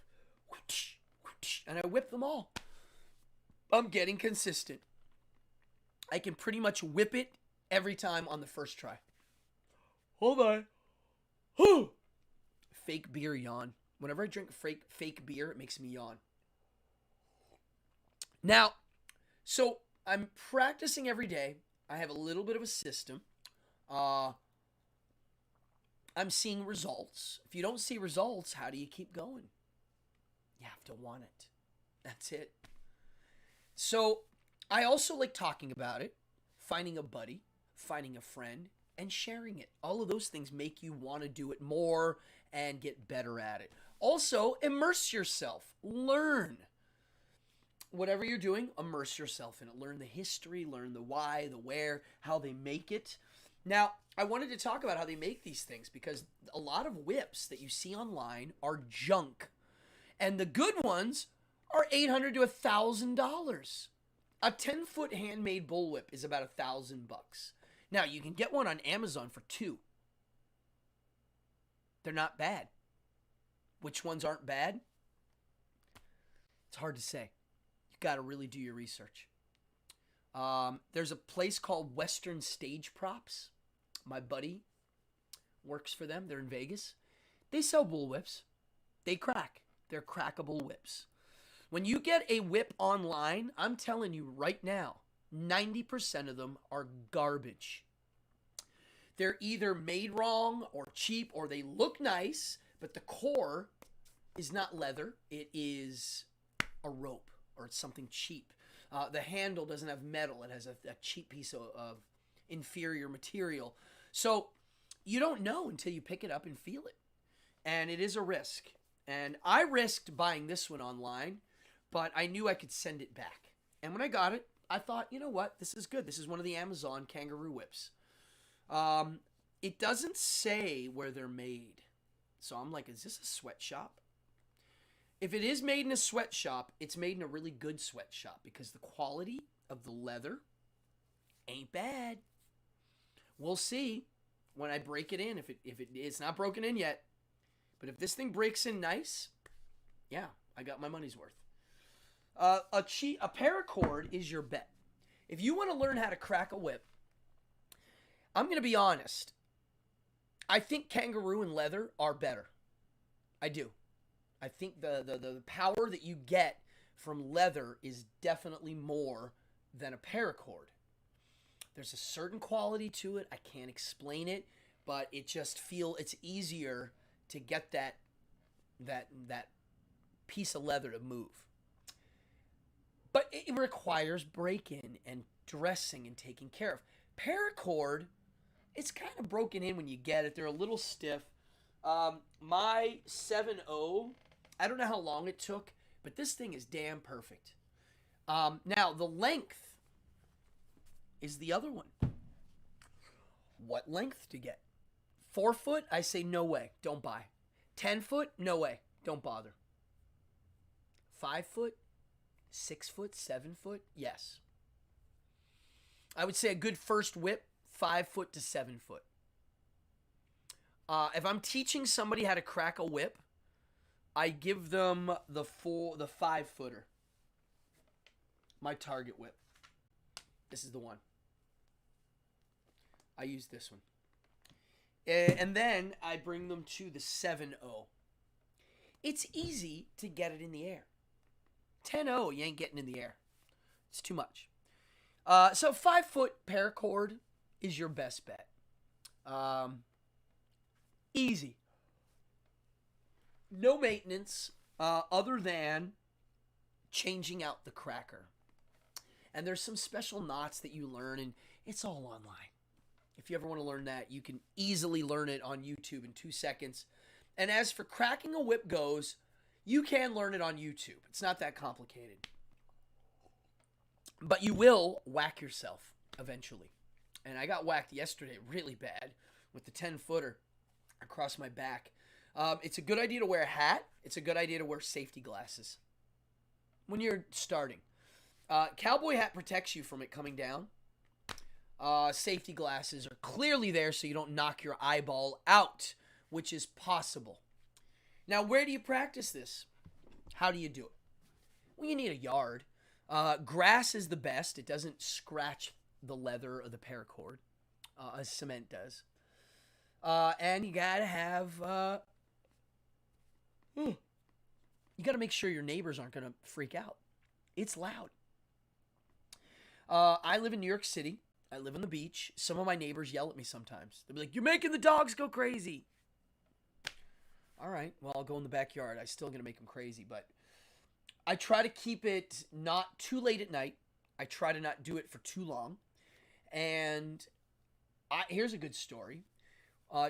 And I whip them all. I'm getting consistent. I can pretty much whip it every time on the first try. Hold on. Fake beer yawn. Whenever I drink fake beer, it makes me yawn. Now, so I'm practicing every day. I have a little bit of a system. Uh, I'm seeing results. If you don't see results, how do you keep going? You have to want it. That's it. So I also like talking about it, finding a buddy, finding a friend, and sharing it. All of those things make you want to do it more and get better at it. Also, immerse yourself. Learn. Whatever you're doing, immerse yourself in it. Learn the history, learn the why, the where, how they make it. Now, I wanted to talk about how they make these things because a lot of whips that you see online are junk. And the good ones are $800 to $1,000. A 10-foot handmade bullwhip is about $1,000. Now, you can get one on Amazon for $2. They're not bad. Which ones aren't bad? It's hard to say. You got to really do your research. There's a place called Western Stage Props. My buddy works for them. They're in Vegas. They sell bullwhips. They crack. They're crackable whips. When you get a whip online, I'm telling you right now, 90% of them are garbage. They're either made wrong or cheap or they look nice, but the core is not leather. It is a rope or it's something cheap. The handle doesn't have metal. It has a cheap piece of inferior material. So you don't know until you pick it up and feel it. And it is a risk. And I risked buying this one online, but I knew I could send it back. And when I got it, I thought, you know what? This is good. This is one of the Amazon kangaroo whips. It doesn't say where they're made. So I'm like, is this a sweatshop? If it is made in a sweatshop, it's made in a really good sweatshop because the quality of the leather ain't bad. We'll see when I break it in. If it's not broken in yet, but if this thing breaks in nice, yeah, I got my money's worth. A paracord is your bet. If you want to learn how to crack a whip, I'm going to be honest. I think kangaroo and leather are better. I do. I think the power that you get from leather is definitely more than a paracord. There's a certain quality to it. I can't explain it, but it just it's easier to get that piece of leather to move. But it requires break-in and dressing and taking care of. Paracord, it's kind of broken in when you get it. They're a little stiff. My 7.0, I don't know how long it took, but this thing is damn perfect. Now, the length is the other one. What length to get? 4 foot? I say no way. Don't buy. 10 foot? No way. Don't bother. 5 foot? 6 foot? 7 foot? Yes. I would say a good first whip, 5 foot to 7 foot. If I'm teaching somebody how to crack a whip, I give them the 5-footer. My target whip. This is the one. I use this one. And then I bring them to the 7.0. It's easy to get it in the air. 10.0, you ain't getting in the air. It's too much. So 5-foot paracord is your best bet. Easy. No maintenance other than changing out the cracker. And there's some special knots that you learn, and it's all online. If you ever want to learn that, you can easily learn it on YouTube in 2 seconds. And as for cracking a whip goes, you can learn it on YouTube. It's not that complicated. But you will whack yourself eventually. And I got whacked yesterday really bad with the 10-footer across my back. It's a good idea to wear a hat. It's a good idea to wear safety glasses when you're starting. Cowboy hat protects you from it coming down. Safety glasses are clearly there so you don't knock your eyeball out, which is possible. Now, where do you practice this? How do you do it? Well, you need a yard. Grass is the best. It doesn't scratch the leather or the paracord as cement does. And you gotta have, you gotta make sure your neighbors aren't gonna freak out. It's loud. I live in New York City. I live on the beach. Some of my neighbors yell at me sometimes. They'll be like, "You're making the dogs go crazy." All right, well, I'll go in the backyard. I'm still gonna make them crazy, but I try to keep it not too late at night. I try to not do it for too long. And here's a good story.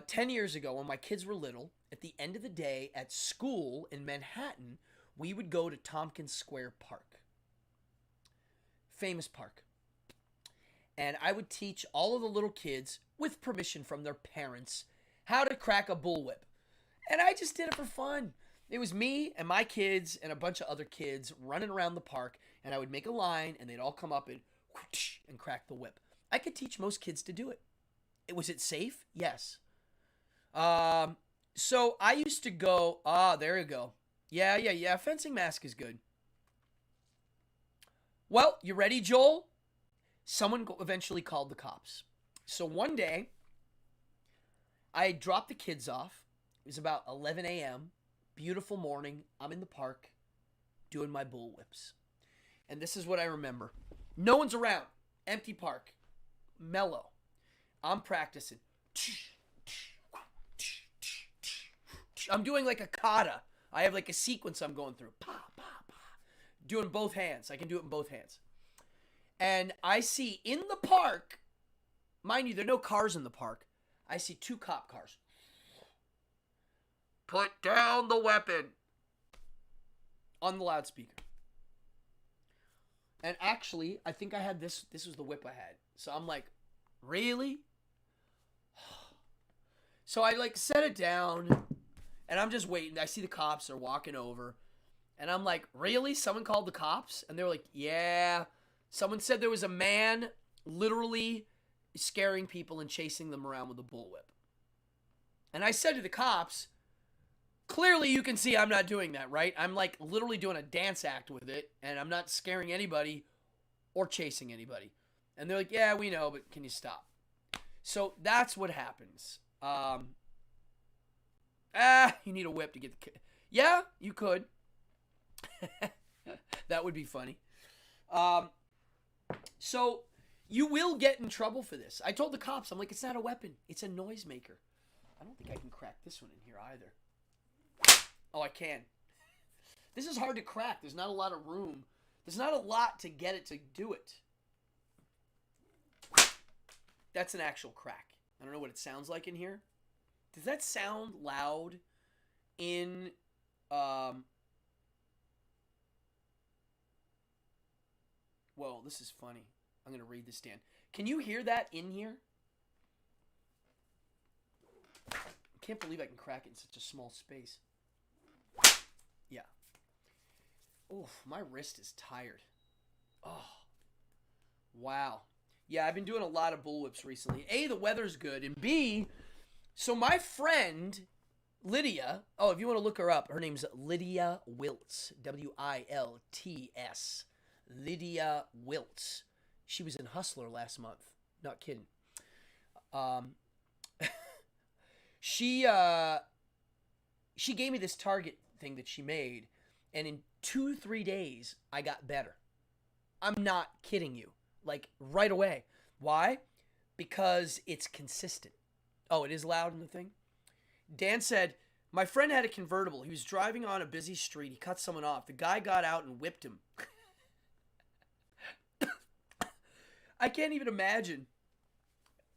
10 years ago, when my kids were little, at the end of the day at school in Manhattan, we would go to Tompkins Square Park. Famous park. And I would teach all of the little kids, with permission from their parents, how to crack a bullwhip. And I just did it for fun. It was me and my kids and a bunch of other kids running around the park, and I would make a line, and they'd all come up and whoosh, and crack the whip. I could teach most kids to do it. Was it safe? Yes. So I used to go, there you go. Yeah. Fencing mask is good. Well, you ready, Joel? Someone eventually called the cops. So one day, I dropped the kids off. It was about 11 a.m. Beautiful morning. I'm in the park doing my bullwhips. And this is what I remember. No one's around. Empty park. Mellow. I'm practicing. I'm doing like a kata. I have like a sequence I'm going through. Pa, pa, pa. Doing both hands. I can do it in both hands. And I see in the park, mind you, there are no cars in the park. I see 2 cop cars. Put down the weapon. On the loudspeaker. And actually, I think I had this. This was the whip I had. So I'm like, really? So I like set it down. And I'm just waiting. I see the cops are walking over. And I'm like, really? Someone called the cops? And they were like, yeah. Someone said there was a man literally scaring people and chasing them around with a bullwhip. And I said to the cops, clearly you can see I'm not doing that, right? I'm like literally doing a dance act with it. And I'm not scaring anybody or chasing anybody. And they're like, yeah, we know, but can you stop? So that's what happens. You need a whip to get the kid. Yeah, you could. That would be funny. So you will get in trouble for this. I told the cops, I'm like, it's not a weapon. It's a noisemaker. I don't think I can crack this one in here either. Oh, I can. This is hard to crack. There's not a lot of room. There's not a lot to get it to do it. That's an actual crack. I don't know what it sounds like in here. Does that sound loud in Whoa, this is funny. I'm going to read this, Dan. Can you hear that in here? I can't believe I can crack it in such a small space. Yeah. Oof, my wrist is tired. Oh. Wow. Yeah, I've been doing a lot of bullwhips recently. A, the weather's good. And B, so my friend, Lydia, if you want to look her up, her name's Lydia Wiltz. W-I-L-T-S. Lydia Wiltz. She was in Hustler last month. Not kidding. She gave me this target thing that she made, and in 2-3 days, I got better. I'm not kidding you. Like, right away. Why? Because it's consistent. Oh, it is loud in the thing? Dan said, my friend had a convertible. He was driving on a busy street. He cut someone off. The guy got out and whipped him. I can't even imagine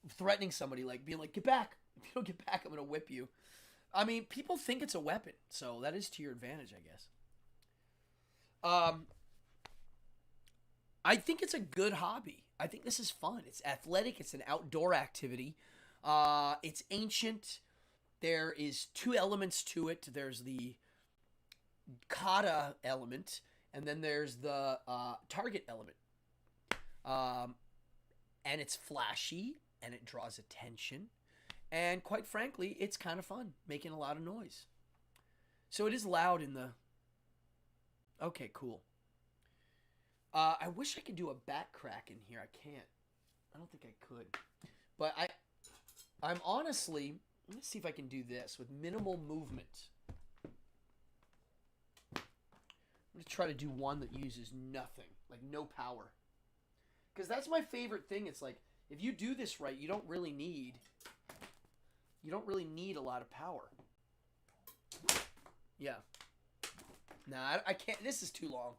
threatening somebody, like being like, get back. If you don't get back, I'm going to whip you. I mean, people think it's a weapon, so that is to your advantage, I guess. I think it's a good hobby. I think this is fun. It's athletic. It's an outdoor activity. It's ancient. There is 2 elements to it. There's the kata element, and then there's the target element. And it's flashy, and it draws attention. And quite frankly, it's kind of fun, making a lot of noise. So it is loud in the... Okay, cool. I wish I could do a back crack in here. I can't. I don't think I could. But I'm honestly Let's see if I can do this with minimal movement. I'm going to try to do one that uses nothing, like no power. Because that's my favorite thing. It's like, if you do this right, you don't really need a lot of power. Yeah. Nah, I can't. This is too long.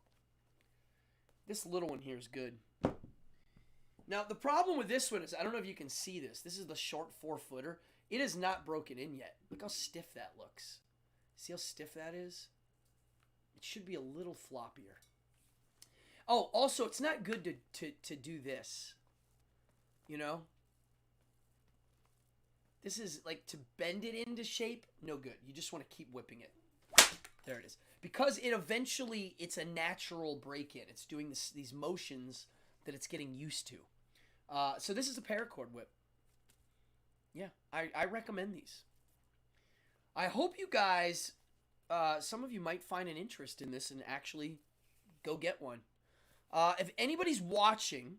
This little one here is good. Now, the problem with this one is, I don't know if you can see this. This is the short 4-footer. It is not broken in yet. Look how stiff that looks. See how stiff that is? It should be a little floppier. Oh, also, it's not good to do this. You know? This is like to bend it into shape. No good. You just want to keep whipping it. There it is. Because it's a natural break-in. It's doing these motions that it's getting used to. So this is a paracord whip. Yeah, I recommend these. I hope you guys, some of you might find an interest in this and actually go get one. If anybody's watching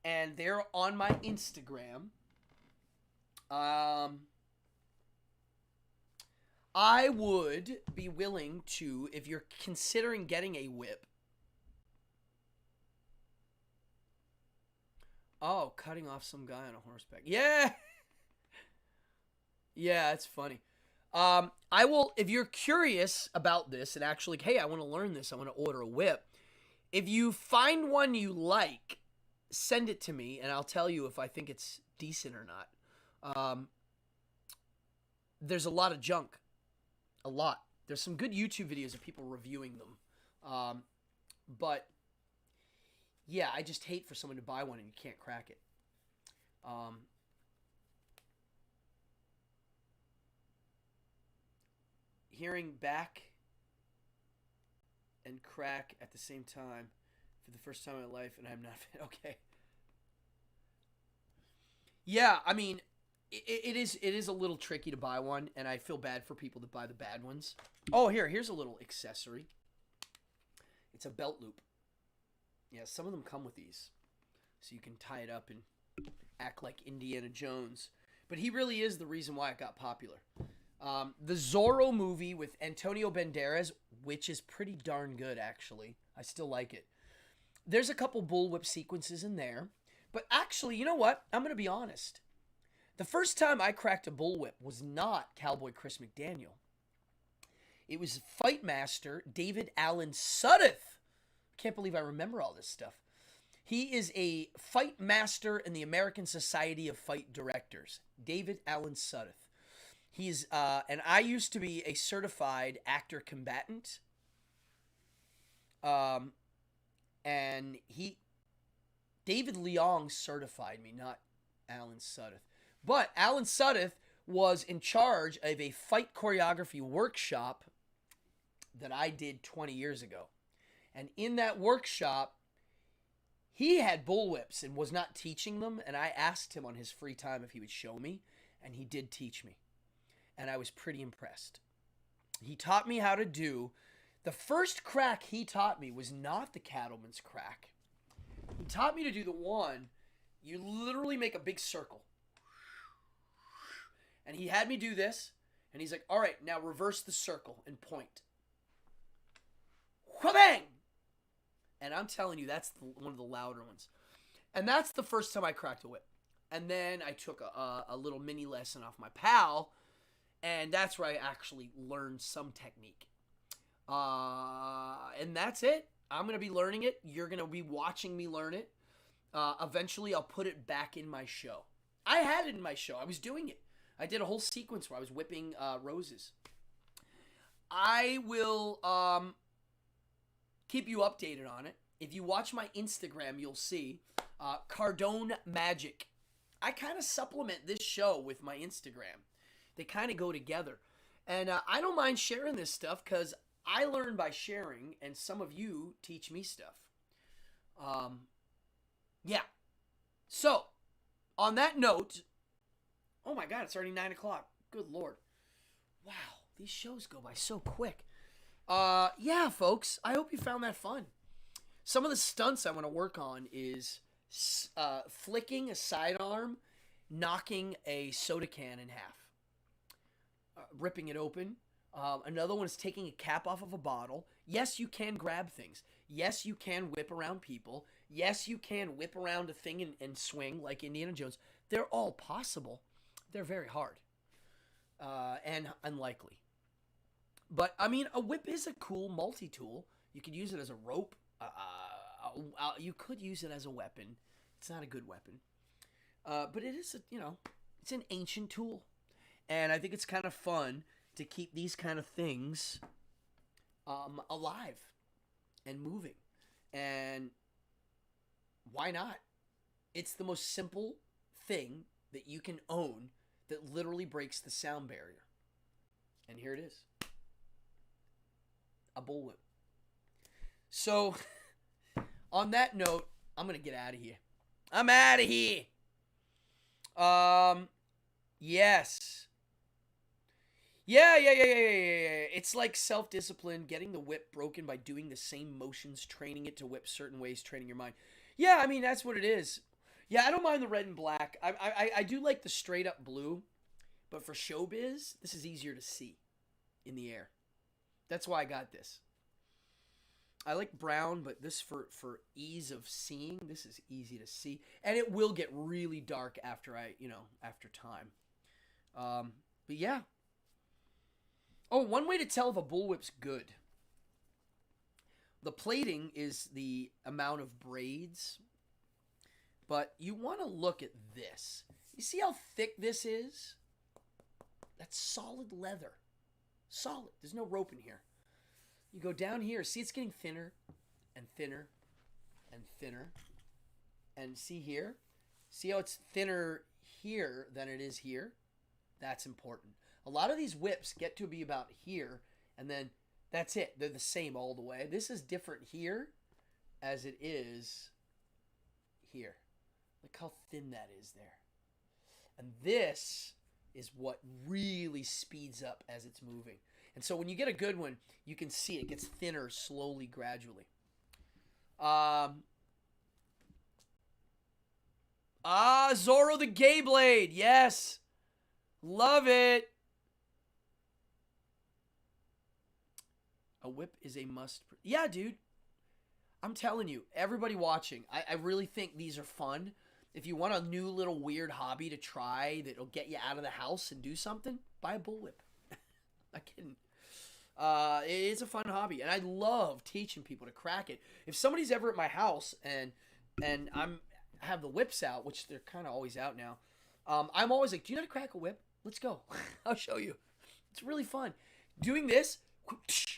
and they're on my Instagram, I would be willing to, if you're considering getting a whip. Oh, cutting off some guy on a horseback. Yeah. Yeah, it's funny. I will, if you're curious about this and actually, hey, I want to learn this, I want to order a whip. If you find one you like, send it to me and I'll tell you if I think it's decent or not. There's a lot of junk. A lot. There's some good YouTube videos of people reviewing them. But yeah, I just hate for someone to buy one and you can't crack it. Hearing back and crack at the same time for the first time in my life, and I'm not okay. Yeah, I mean, it is a little tricky to buy one, and I feel bad for people that buy the bad ones. Oh, here's a little accessory. It's a belt loop. Yeah, some of them come with these, so you can tie it up and act like Indiana Jones. But he really is the reason why it got popular. The Zorro movie with Antonio Banderas, which is pretty darn good, actually. I still like it. There's a couple bullwhip sequences in there. But actually, you know what? I'm going to be honest. The first time I cracked a bullwhip was not Cowboy Chris McDaniel. It was Fight Master David Allen Sudduth. Can't believe I remember all this stuff. He is a fight master in the American Society of Fight Directors. David Allen Sudduth. He's, and I used to be a certified actor combatant. And David Leong certified me, not Allen Sudduth. But Allen Sudduth was in charge of a fight choreography workshop that I did 20 years ago. And in that workshop, he had bullwhips and was not teaching them. And I asked him on his free time if he would show me. And he did teach me. And I was pretty impressed. He taught me how to do... The first crack he taught me was not the cattleman's crack. He taught me to do the one, you literally make a big circle. And he had me do this. And he's like, all right, now reverse the circle and point. Wha-bang! And I'm telling you, that's one of the louder ones. And that's the first time I cracked a whip. And then I took a little mini lesson off my pal. And that's where I actually learned some technique. And that's it. I'm going to be learning it. You're going to be watching me learn it. Eventually, I'll put it back in my show. I had it in my show. I was doing it. I did a whole sequence where I was whipping roses. I will keep you updated on it. If you watch my Instagram, you'll see Cardone Magic. I kind of supplement this show with my Instagram. They kind of go together. And I don't mind sharing this stuff because I learn by sharing, and some of you teach me stuff. Yeah. So, on that note, oh my God, it's already 9 o'clock. Good Lord. Wow, these shows go by so quick. Yeah, folks, I hope you found that fun. Some of the stunts I want to work on is flicking a sidearm knocking a soda can in half, ripping it open. Another one is taking a cap off of a bottle. Yes, you can grab things. Yes, you can whip around people. Yes, you can whip around a thing and swing like Indiana Jones. They're all possible. They're very hard and unlikely. But, I mean, a whip is a cool multi-tool. You could use it as a rope. You could use it as a weapon. It's not a good weapon. But it is, it's an ancient tool. And I think it's kind of fun to keep these kind of things alive and moving. And why not? It's the most simple thing that you can own that literally breaks the sound barrier. And here it is. A bullwhip. So, on that note, I'm going to get out of here. I'm out of here. Yes. Yeah. It's like self-discipline, getting the whip broken by doing the same motions, training it to whip certain ways, training your mind. Yeah, I mean, that's what it is. Yeah, I don't mind the red and black. I do like the straight-up blue, but for showbiz, this is easier to see in the air. That's why I got this. I like brown, but this for ease of seeing, this is easy to see. And it will get really dark after after time. But yeah. Oh, one way to tell if a bullwhip's good. The plating is the amount of braids. But you want to look at this. You see how thick this is? That's solid leather. Solid. There's no rope in here. You go down here. See, it's getting thinner and thinner and thinner. And see here? See how it's thinner here than it is here? That's important. A lot of these whips get to be about here, and then that's it. They're the same all the way. This is different here as it is here. Look how thin that is there. And this is what really speeds up as it's moving. And so when you get a good one, you can see it gets thinner slowly, gradually. Zorro the Gay Blade. Yes. Love it. A whip is a must. Yeah, dude. I'm telling you, everybody watching, I really think these are fun. If you want a new little weird hobby to try that'll get you out of the house and do something, buy a bullwhip. Not kidding. It's a fun hobby, and I love teaching people to crack it. If somebody's ever at my house and have the whips out, which they're kind of always out now, I'm always like, do you know how to crack a whip? Let's go. I'll show you. It's really fun. Doing this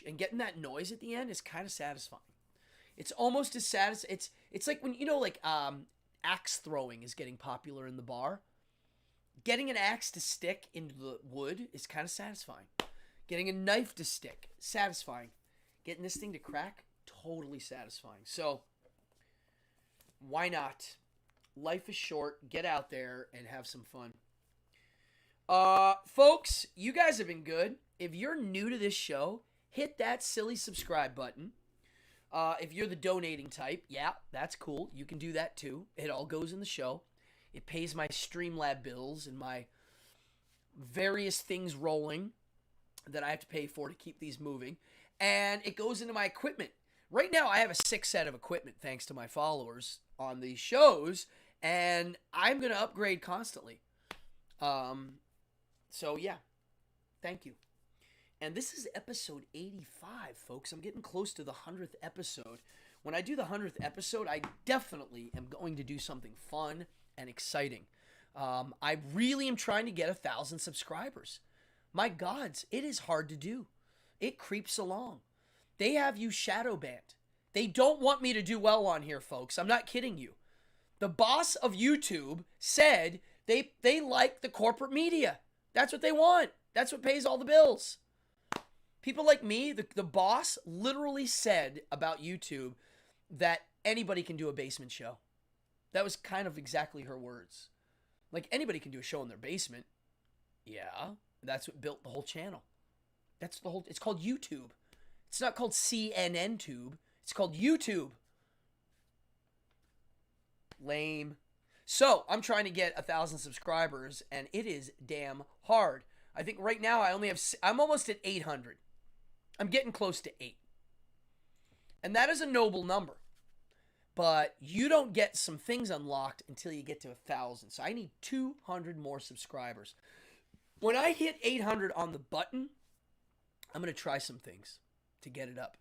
and getting that noise at the end is kind of satisfying. It's almost as it's like when axe throwing is getting popular in the bar. Getting an axe to stick into the wood is kind of satisfying. Getting a knife to stick, satisfying. Getting this thing to crack, totally satisfying. So, why not? Life is short. Get out there and have some fun. Folks, you guys have been good. If you're new to this show, hit that silly subscribe button. If you're the donating type, yeah, that's cool. You can do that too. It all goes in the show. It pays my Streamlab bills and my various things rolling that I have to pay for to keep these moving. And it goes into my equipment. Right now, I have a 6 set of equipment thanks to my followers on these shows. And I'm going to upgrade constantly. So, yeah. Thank you. And this is episode 85, folks. I'm getting close to the 100th episode. When I do the 100th episode, I definitely am going to do something fun and exciting. I really am trying to get 1,000 subscribers. My gods, it is hard to do. It creeps along. They have you shadow banned. They don't want me to do well on here, folks. I'm not kidding you. The boss of YouTube said they like the corporate media. That's what they want. That's what pays all the bills. People like me, the boss literally said about YouTube that anybody can do a basement show. That was kind of exactly her words. Like, anybody can do a show in their basement. Yeah, that's what built the whole channel. It's called YouTube. It's not called CNN Tube. It's called YouTube. Lame. So I'm trying to get 1,000 subscribers, and it is damn hard. I think right now I'm almost at 800. I'm getting close to 8. And that is a noble number. But you don't get some things unlocked until you get to 1,000. So I need 200 more subscribers. When I hit 800 on the button, I'm going to try some things to get it up.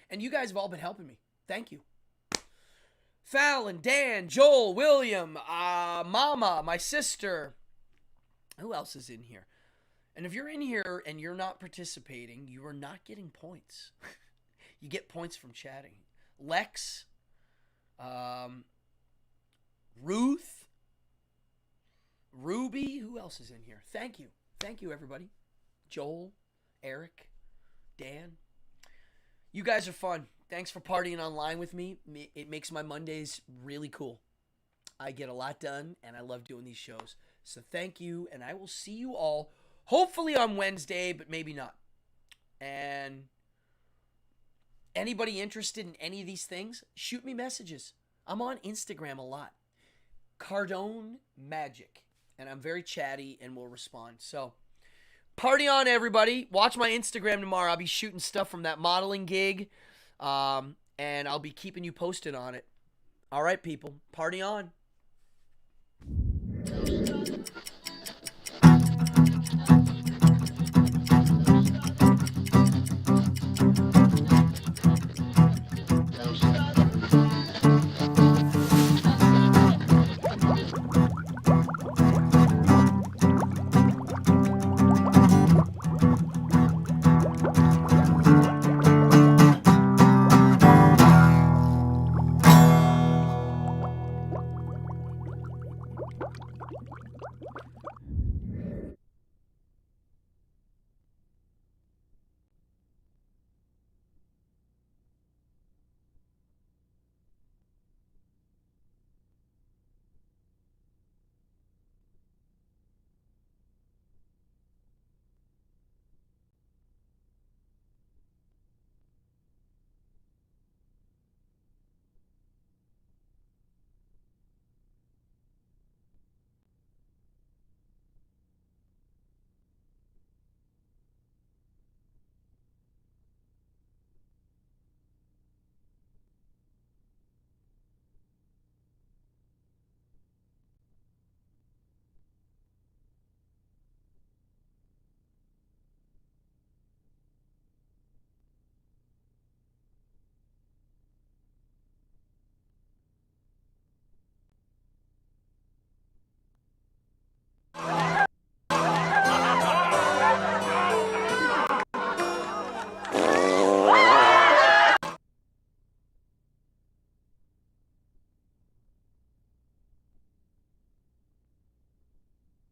And you guys have all been helping me. Thank you. Fallon, Dan, Joel, William, Mama, my sister. Who else is in here? And if you're in here and you're not participating, you are not getting points. You get points from chatting. Lex, Ruth, Ruby. Who else is in here? Thank you. Thank you, everybody. Joel, Eric, Dan. You guys are fun. Thanks for partying online with me. It makes my Mondays really cool. I get a lot done, and I love doing these shows. So thank you, and I will see you all hopefully on Wednesday, but maybe not. And anybody interested in any of these things, shoot me messages. I'm on Instagram a lot. Cardone Magic. And I'm very chatty and will respond. So, party on, everybody. Watch my Instagram tomorrow. I'll be shooting stuff from that modeling gig. And I'll be keeping you posted on it. All right, people. Party on.